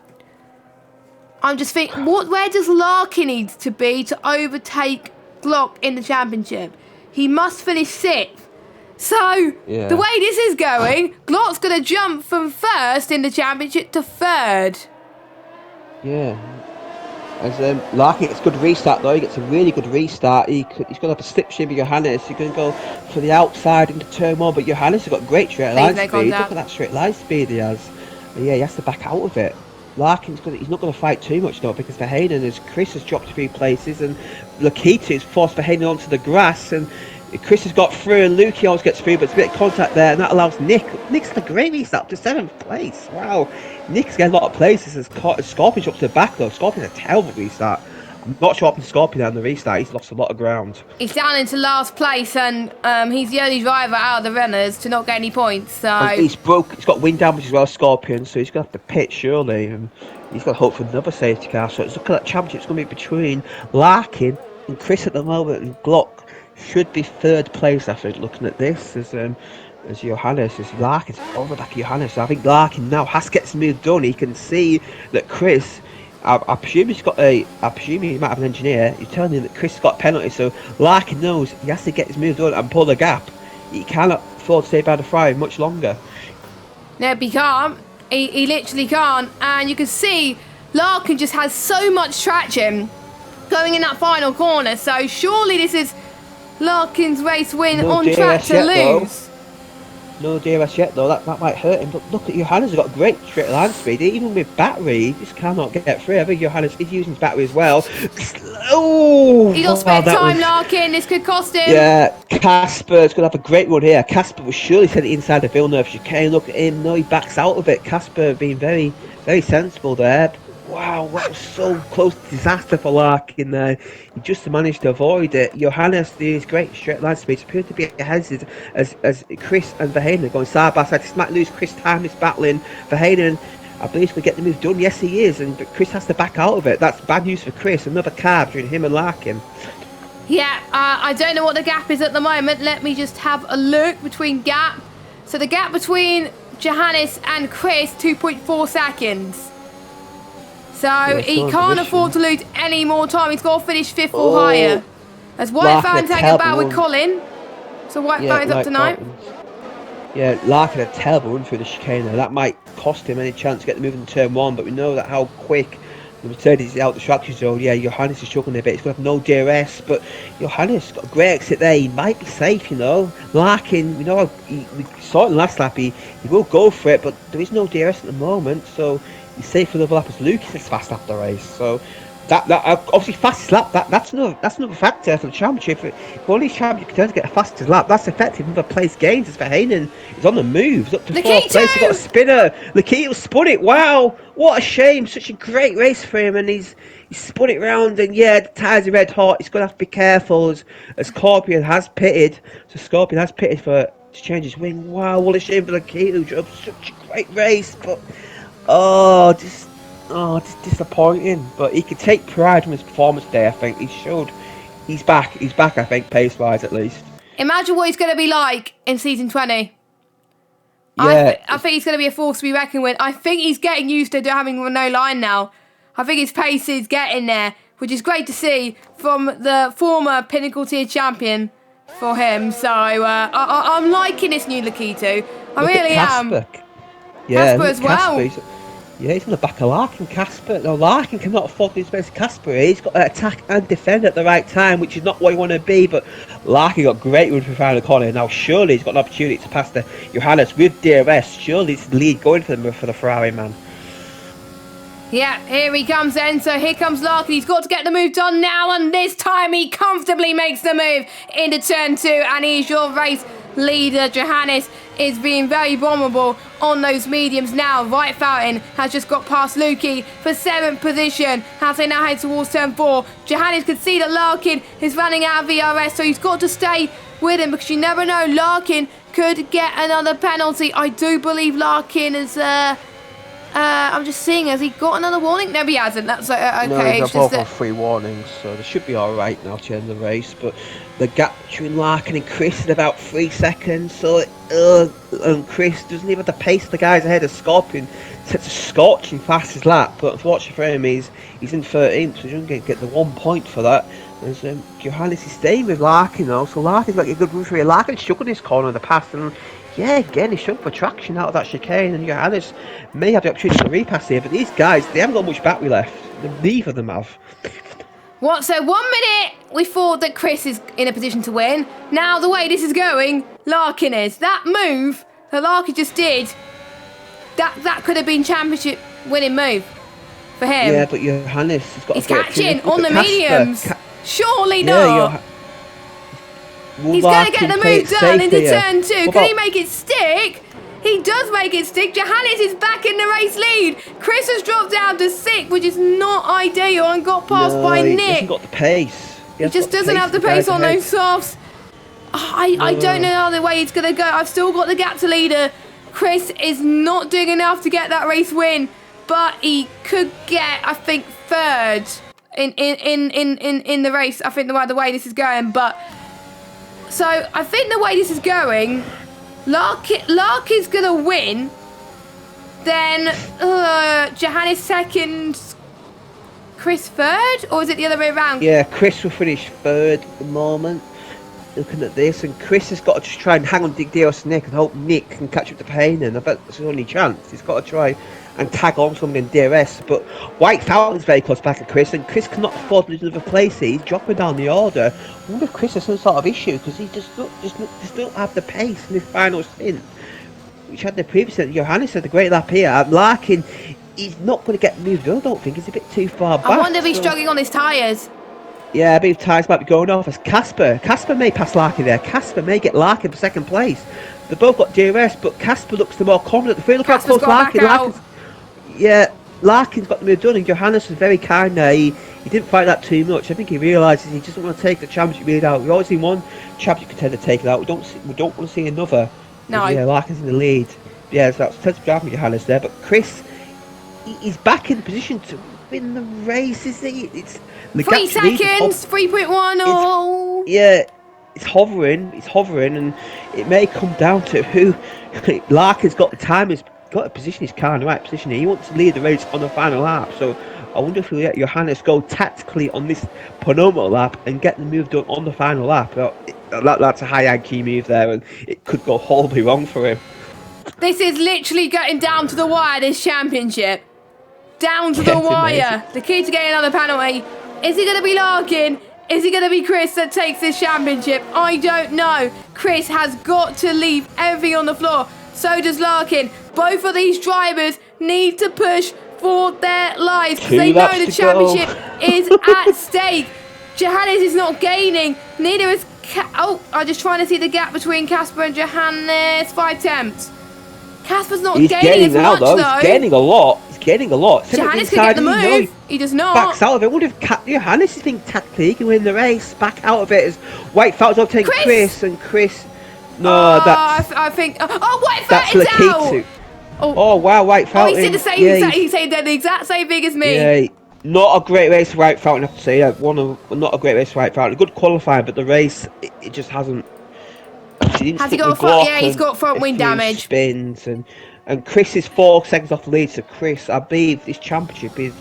I'm just thinking, where does Larkin need to be to overtake Glock in the championship? He must finish 6th. So, the way this is going, Glock's going to jump from 1st in the championship to 3rd. Yeah. As Larkin gets a good restart though, he gets a really good restart. He's going to have a slipstream with Johannes. He's going to go for the outside into turn 1, but Johannes has got great straight line speed. Look at that straight line speed he has. And yeah, he has to back out of it. Larkin's he's not going to fight too much though, because Verheyen, as Chris has dropped 3 places, and Lakita has forced Verheyen onto the grass, and Chris has got through, and Luke always gets through, but it's a bit of contact there, and that allows Nick's had a great restart up to 7th place. Wow, Nick's getting a lot of places as Scorpion drops to the back though. Scorpion's a terrible restart. I'm not sure what happened to Scorpion on the restart. He's lost a lot of ground. He's down into last place, and he's the only driver out of the runners to not get any points. So and he's got wind damage as well, Scorpion, so he's going to have to pit surely, and he's got to hope for another safety car. So it's looking like championship's going to be between Larkin and Chris at the moment, and Glock should be 3rd place, I think, looking at this, as Johannes, as Larkin's over back of Johannes. So I think Larkin now has to get some move done. He can see that Chris, I presume he might have an engineer. He's telling him that Chris has got a penalty, so Larkin knows he has to get his move done and pull the gap. He cannot afford to stay by the fire much longer. No, he can't. He literally can't. And you can see Larkin just has so much traction going in that final corner. So surely this is Larkin's race win on track to lose. No DRS yet though, that might hurt him. But look at Johannes, has got great straight line speed. Even with battery, he just cannot get through. I think Johannes is using his battery as well. Oh, he lost bit time, Larkin. This could cost him. Yeah, Casper's going to have a great run here. Casper was surely sent it inside the Villeneuve chicane. Look at him. No, he backs out of it. Casper being very, very sensible there. Wow, that was so close to disaster for Larkin there. He just managed to avoid it. Johannes, these great straight line speeds, appear to be ahead as Chris and Verheyen are going side by side. This might lose Chris time, this battling. Verheyen, I believe, will get the move done. Yes, he is, but Chris has to back out of it. That's bad news for Chris. Another carb between him and Larkin. Yeah, I don't know what the gap is at the moment. Let me just have a look between gap. So the gap between Johannes and Chris, 2.4 seconds. So he can't afford to lose any more time. He's got to finish 5th or higher. As White Fountain's hanging about with Colin. So White Fountain's up to 9th. Yeah, Larkin had a terrible run through the chicane there. That might cost him any chance to get the move in turn 1, but we know that how quick the Mercedes is out the traction zone. Yeah, Johannes is struggling a bit. He's going to have no DRS, but Johannes got a great exit there. He might be safe, you know. Larkin, we know we saw it in the last lap. He will go for it, but there is no DRS at the moment, so he's safe for the lap as Lucas is fast after the race. So that obviously fastest lap. That's another factor for the championship. If all these championship contenders get a fastest lap, that's effective. Another place gains as Verheyen is on the move. He's up to 4th place. He got a spinner. Lakita spun it. Wow, what a shame. Such a great race for him, and he's spun it round. And yeah, the tyres are red hot. He's going to have to be careful as Scorpion has pitted. So Scorpion has pitted to change his wing. Wow, what a shame for Lakita, who drove such a great race, but. Just disappointing. But he could take pride in his performance today. I think he showed he's back. I think pace-wise at least. Imagine what he's going to be like in season 20. Yeah, I think he's going to be a force to be reckoned with. I think he's getting used to having no line now. I think his pace is getting there. which is great to see from the former Pinnacle Tier champion for him. So I'm liking this new Lakitu. I Look really at am. Casper. Yeah, Casper look as at Casper. well. He's on the back of Larkin. Casper. No, Larkin cannot afford to space Casper. He's got to attack and defend at the right time, which is not what you want to be. But Larkin got great run from around the corner. Now surely he's got an opportunity to pass the Johannes with DRS. Surely it's the lead going for the Ferrari man. Yeah, here he comes then. So here comes Larkin. He's got to get the move done now, and this time he comfortably makes the move into turn 2, and he's your race leader. Johannes is being very vulnerable on those mediums now. Right Fountain has just got past Lukey for 7th position as they now head towards turn 4. Johannes could see that Larkin is running out of VRS, so he's got to stay with him because you never know. Larkin could get another penalty. I do believe Larkin is... I'm just seeing, has he got another warning? No, he hasn't. That's okay. No, he's it's both just on 3 warnings, so they should be alright now to end the race. But the gap between Larkin and Chris is about 3 seconds, so and Chris doesn't even have the pace of the guys ahead of Scorpion. Sets a scorching fastest lap, but unfortunately for him, he's in 13th, so he doesn't get the 1 point for that. As Johannes is staying with Larkin though, so Larkin's got a good run for here. Larkin shook on this corner in the past, and yeah, again, he's showing for traction out of that chicane, and Johannes may have the opportunity to repass here, but these guys, they haven't got much battery left. Neither of them have. What? So 1 minute we thought that Chris is in a position to win. Now the way this is going, Larkin is. That move that Larkin just did, that could have been championship winning move for him. Yeah, but Johannes has got He's to catching on the mediums. Surely yeah, not. He's going to get the move done into turn 2. Can he make it stick? He does make it stick. Johannes is back in the race lead. Chris has dropped down to 6th, which is not ideal, and got passed by Nick. He hasn't got the pace. He just doesn't have the pace on those softs. I don't know how the way it's going to go. I've still got the gap to leader. Chris is not doing enough to get that race win, but he could get, I think, 3rd in the race. I think the way this is going, but so I think the way this is going, Larkin's gonna win. Then Johannes 2nd, Chris 3rd, or is it the other way around? Yeah, Chris will finish 3rd at the moment. Looking at this, and Chris has got to just try and hang on DRS Nick and hope Nick can catch up to Payne, and I bet that's his only chance. He's got to try and tag on someone in DRS, but White Fountain's very close back at Chris, and Chris cannot afford to lose another place. He's dropping down the order. I wonder if Chris has some sort of issue, because he just don't have the pace in his final stint, which had the previous stint. Johannes had a great lap here, and Larkin, he's not going to get moved on, I don't think. He's a bit too far back. I wonder if he's struggling on his tyres. Yeah, I believe tyres might be going off as Casper may pass Larkin there. Casper may get Larkin for 2nd place. They both got DRS, but Casper looks the more confident. Look how close Larkin's got the move done, and Johannes was very kind there. He didn't fight that too much. I think he realises he doesn't want to take the championship lead out. We've always seen one championship contender take it out. We don't want to see another. No. Yeah, Larkin's in the lead. Yeah, so that's sensible driving with Johannes there. But Chris, he's back in position to win the race, is he? It's 3 seconds, 3.1. Oh. Yeah, it's hovering, and it may come down to who. Larkin's got the time, he's got to position his car in the right position. He wants to lead the race on the final lap, so I wonder if he'll let Johannes go tactically on this penultimate lap and get the move done on the final lap. That's a high IQ move there, and it could go horribly wrong for him. This is literally getting down to the wire, this championship. Down to the wire. The key to getting another penalty. Is it going to be Larkin? Is it going to be Chris that takes this championship? I don't know. Chris has got to leave everything on the floor. So does Larkin. Both of these drivers need to push for their lives because they know the championship is at stake. Johannes is not gaining. Neither is... I'm just trying to see the gap between Casper and Johannes. 5 attempts. Casper's not gaining as much, though. He's gaining a lot. Johannes can get the move. He does not. Backs out of it. I wonder if Johannes is being tactical. He can win the race. Back out of it as White Fountain's obtaining Chris and Chris. No, that's... I think... White Fountain's out! Oh, wow, White Fountain. He said the same. Yeah, he said the exact same thing as me. Yeah, not a great race for White Fountain, I have to say. Not a great race for White Fountain. A good qualifying, but the race, it just hasn't... Has he got front? Yeah, he's got front wing damage. Spins and Chris is 4 seconds off the lead, so Chris, I believe this championship is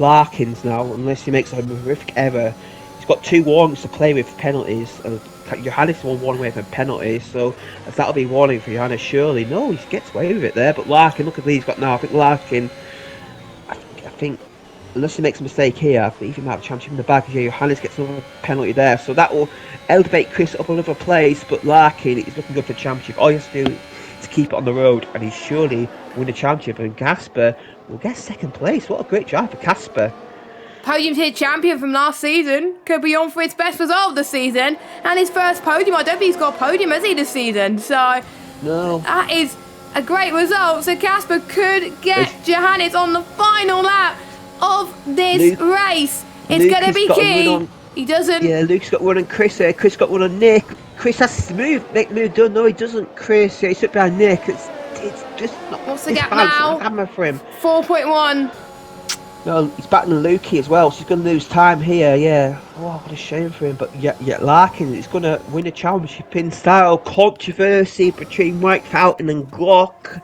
Larkins now, unless he makes a horrific error. He's got 2 warnings to play with penalties. Johannes won 1 away from penalties, so if that'll be warning for Johannes, surely. No, he gets away with it there. But Larkin, look at what he's got now. I think Larkin, I think unless he makes a mistake here, I believe he might have a championship in the bag. Yeah, Johannes gets another penalty there, so that will elevate Chris up another place. But Larkin is looking good for the championship. All he has to do is keep it on the road, and he surely win the championship. And Casper will get 2nd place. What a great drive for Casper. Podium tier champion from last season. Could be on for his best result this season. And his first podium. I don't think he's got a podium, has he, this season? So, no. That is a great result. So, Casper could get Johannes on the final lap of this race. It's going to be key. He doesn't. Yeah, Luke's got one on Chris here. Chris got one on Nick. Chris has to make the move done. No, he doesn't, Chris. Yeah, he's up behind Nick. It's just not. What's the gap now? Hammer for him. 4.1. No, he's battling Lukey as well, so he's going to lose time here, yeah. Oh, what a shame for him. But yet Larkin is going to win a championship in style. Controversy between Mike Fountain and Glock.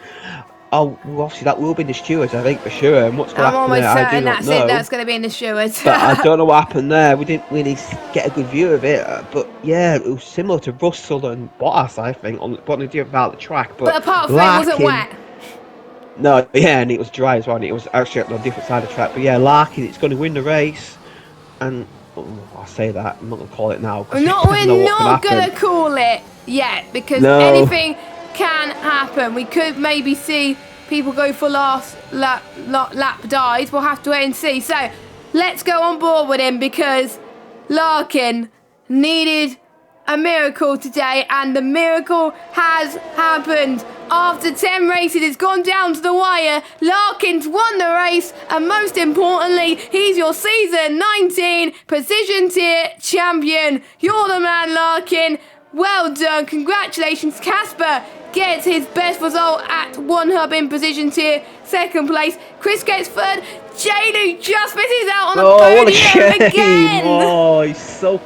Oh, well, obviously that will be in the stewards, I think, for sure. And what's going to happen there, I do not know. That's going to be in the stewards. But I don't know what happened there. We didn't really get a good view of it. But yeah, it was similar to Russell and Bottas, I think, on what they do about the track. But apart from it wasn't wet. No, yeah, and it was dry as well, and it was actually on a different side of the track. But yeah, Larkin is going to win the race, and I'll say that, I'm not going to call it now. We're not going to call it yet, because anything can happen. We could maybe see people go for last lap dies. We'll have to wait and see. So, let's go on board with him, because Larkin needed a miracle today, and the miracle has happened. After 10 races, it's gone down to the wire. Larkin's won the race, and most importantly, he's your season 19 Precision Tier champion. You're the man, Larkin. Well done. Congratulations. Casper gets his best result at OneHub in Precision Tier, 2nd place. Chris gets 3rd. Janu just misses out on the podium again. Oh, he's so...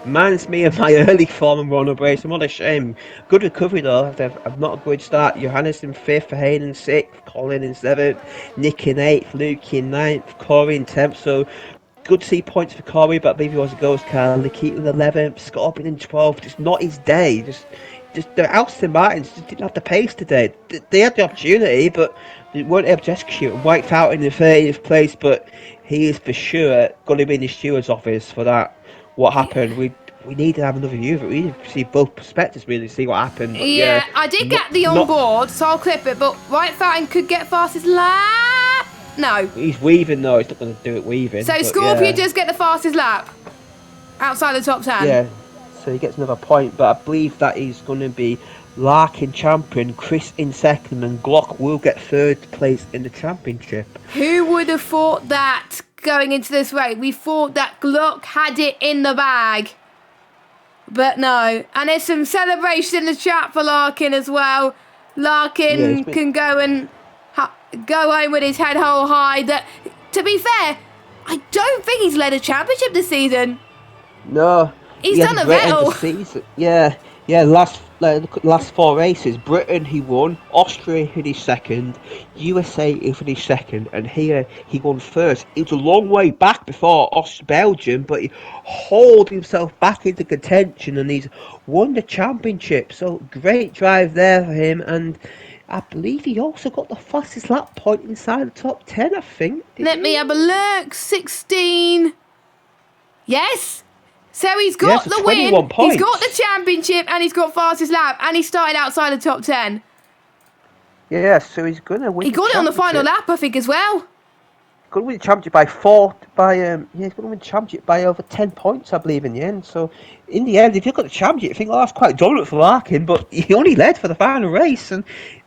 Reminds me of my early form in OneHubRacing. What a shame. Good recovery though. I've not a good start. Johannes in 5th, Verheyen in 6th, Colin in 7th, Nick in 8th, Luke in 9th, Corey in 10th. So good to see points for Corey, but I believe he was a ghost car. Nikita in 11th, Scorpion in 12th. Just not his day. Just the Aston Martins just didn't have the pace today. They had the opportunity, but they weren't able to execute. Wiped out in the 30th place, but he is for sure going to be in the steward's office for that. What happened? We need to have another view of it. We need to see both perspectives, really, see what happened. But yeah, I did get the onboard, so I'll clip it. But White Fountain could get fastest lap. No, he's weaving though. He's not going to do it weaving. So Scorpio does get the fastest lap outside the top 10. Yeah, so he gets another point. But I believe that he's going to be Larkin champion, Chris in 2nd, and Glock will get 3rd place in the championship. Who would have thought that? Going into this race, we thought that Glock had it in the bag, but no. And there's some celebration in the chat for Larkin as well. Larkin can go and go home with his head held high. That, to be fair, I don't think he's led a championship this season. No, he's done a Vettel. Yeah. Look at the last 4 races. Britain he won, Austria he finished 2nd, USA he finished 2nd, and here he won 1st. It was a long way back before Belgium, but he hauled himself back into contention and he's won the championship. So great drive there for him, and I believe he also got the fastest lap point inside the top 10, I think. Let me have a look. 16. Yes. So he's got the win, points. He's got the championship, and he's got fastest lap, and he started outside the top 10. Yeah, so he's going to win. He got it on the final lap, I think, as well. He's going to win the championship by 4. He's going to win the championship by over 10 points, I believe, in the end. So in the end, if you've got the championship, I think that's quite dominant for Larkin, but he only led for the final race, and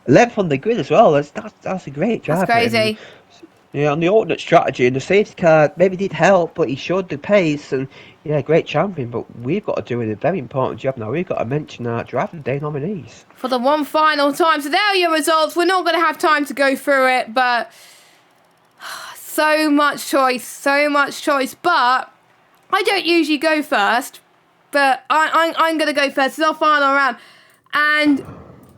11th on the grid as well. That's a great drive. That's crazy. Yeah, on the alternate strategy, and the safety car maybe did help, but he showed the pace, and yeah, great champion. But we've got to do a very important job now. We've got to mention our Driver of the Day nominees. For the one final time. So there are your results. We're not going to have time to go through it, but so much choice. But I don't usually go first, but I'm going to go first. It's our final round. And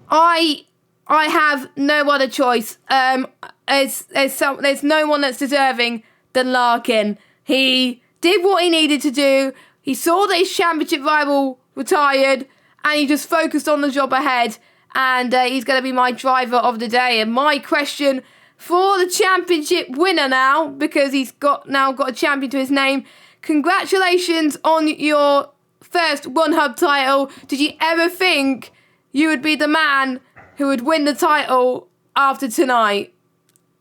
I have no other choice. There's no one that's deserving than Larkin. He did what he needed to do. He saw that his championship rival retired, and he just focused on the job ahead. And he's going to be my driver of the day. And my question for the championship winner now, because he's now got a champion to his name. Congratulations on your first OneHub title. Did you ever think you would be the man who would win the title after tonight?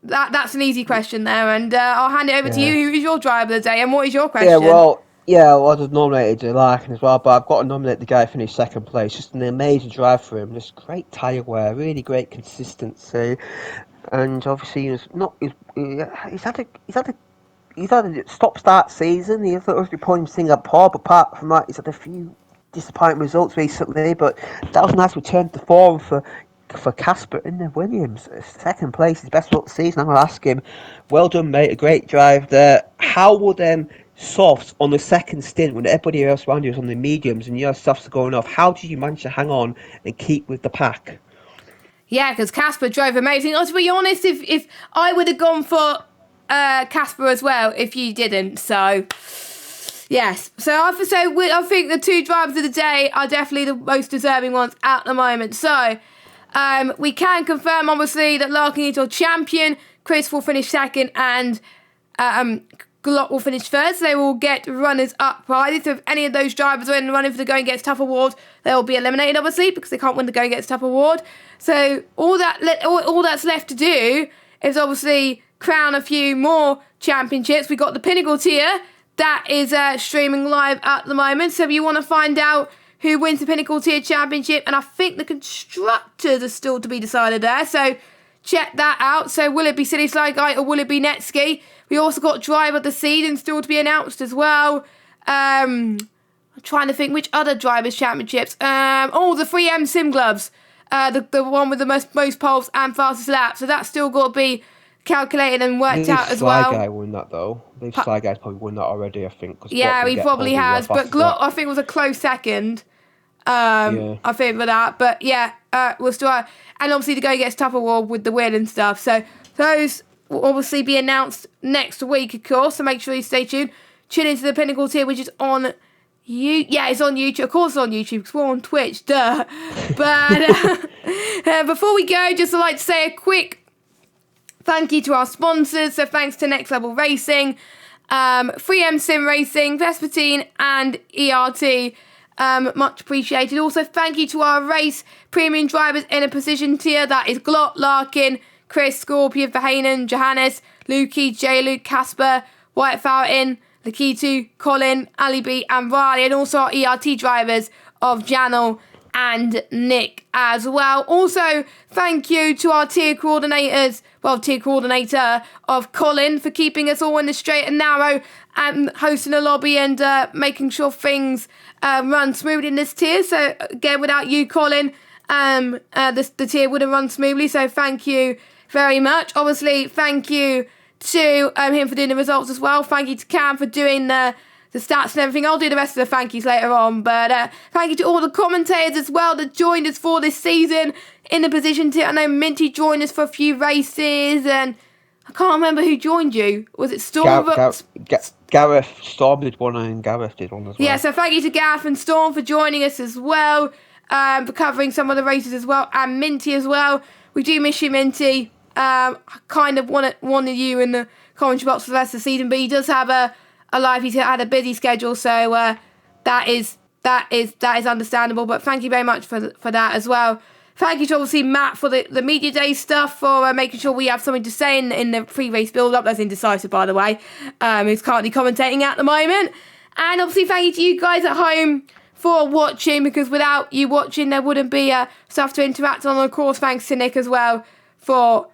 That's an easy question there, and I'll hand it over to you. Who is your driver of the day, and what is your question? I just nominated Larkin as well, but I've got to nominate the guy who finished second place. Just an amazing drive for him. Just great tyre wear, really great consistency, and obviously he's had a stop-start season. He was pointing Singapore, but apart from that, he's had a few disappointing results recently. But that was a nice return to form for Casper in the Williams. Second place, his best result of the season. I'm going to ask him, well done, mate, a great drive there. How would softs on the second stint when everybody else around you was on the mediums and your softs are going off, how did you manage to hang on and keep with the pack? Yeah, because Casper drove amazing. To be honest, if I would have gone for Casper as well if you didn't. So, yes. So I think the two drivers of the day are definitely the most deserving ones at the moment. So, we can confirm, obviously, that Larkin is your champion. Chris will finish second, and Glock will finish third. So they will get runners-up prizes. So if any of those drivers are in the running for the Going Gets Tough award, they will be eliminated, obviously, because they can't win the Going Gets Tough award. So all that's left to do is obviously crown a few more championships. We got the Pinnacle tier that is streaming live at the moment. So if you want to find out who wins the Pinnacle tier championship, and I think the constructors are still to be decided there. So check that out. So will it be Silly Sly Guy or will it be Netski? We also got Driver of the Season still to be announced as well. I'm trying to think which other Drivers' Championships. The 3M Sim Gloves. The one with the most poles and fastest lap. So that's still got to be calculated and worked out as well. Sly Guy won that though. Sly Guy's probably won that already, I think. Yeah, he probably has. But Glock, I think, was a close second. I think for that. But yeah, we'll still have, and obviously the Go Gets Tough award with the win and stuff. So those will obviously be announced next week, of course. So make sure you stay tuned. Tune into the Pinnacle tier, which is on it's on YouTube. Of course it's on YouTube, because we're on Twitch, duh. But before we go, just I'd like to say a quick thank you to our sponsors. So thanks to Next Level Racing, 3M Sim Racing, Vespertine, and ERT. Much appreciated. Also, thank you to our race premium drivers in a position tier. That is Glot, Larkin, Chris, Scorpion, Verhanen, Johannes, Lukey, J-Luke, Casper, White Fountain, Lakitu, Colin, Ali B, and Riley. And also our ERT drivers of Janel and Nick as well. Also, thank you to our tier coordinator of Colin for keeping us all in the straight and narrow and hosting a lobby and making sure things run smoothly in this tier. So again, without you, Colin, the tier wouldn't run smoothly. So thank you very much. Obviously, thank you to him for doing the results as well. Thank you to Cam for doing the stats and everything. I'll do the rest of the thank yous later on. But thank you to all the commentators as well that joined us for this season in the position to. I know Minty joined us for a few races, and I can't remember who joined you. Was it Storm? Gareth Storm did one, and Gareth did one as well. Yeah, so thank you to Gareth and Storm for joining us as well, for covering some of the races as well, and Minty as well. We do miss you, Minty. I kind of wanted you in the commentary box for the rest of the season, but he does have a life. He's had a busy schedule, so that is understandable. But thank you very much for that as well. Thank you to obviously Matt for the media day stuff, for making sure we have something to say in the pre-race build-up. That's indecisive, by the way. Who's currently commentating at the moment. And obviously thank you to you guys at home for watching, because without you watching there wouldn't be stuff to interact on. And of course, thanks to Nick as well for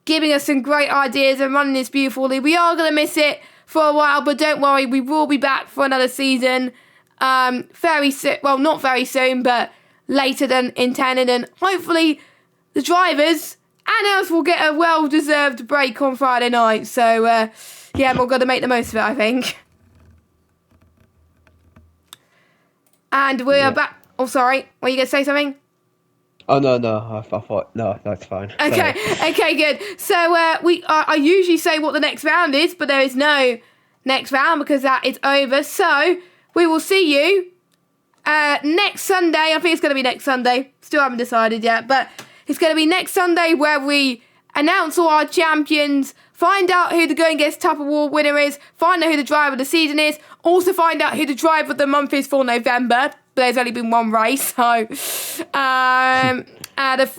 giving us some great ideas and running this beautifully. We are going to miss it for a while, but don't worry, we will be back for another season very soon. Well, not very soon, but later than intended, and hopefully the drivers and us will get a well-deserved break on Friday night. So, yeah, we're going to make the most of it, I think. And we are back. Oh, sorry. Were you going to say something? Oh no, I thought no, that's fine. Okay, Sorry. okay, good. So I usually say what the next round is, but there is no next round because that is over. So we will see you next Sunday. I think it's going to be next Sunday. Still haven't decided yet, but it's going to be next Sunday where we announce all our champions, find out who the Going Gets Tough Award winner is, find out who the driver of the season is, also find out who the driver of the month is for November. There's only been one race, so and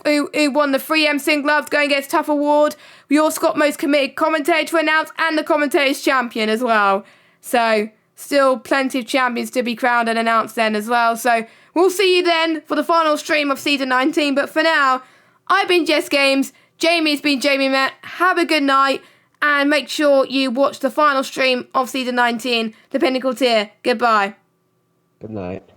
who won the 3M Sin Gloves Going Gets Tough Award. We also got most committed commentator to announce and the commentators champion as well. So still plenty of champions to be crowned and announced then as well. So we'll see you then for the final stream of season 19. But for now, I've been Jess Games. Jamie's been Jamie Met. Have a good night and make sure you watch the final stream of season 19, The Pinnacle Tier. Goodbye. Good night.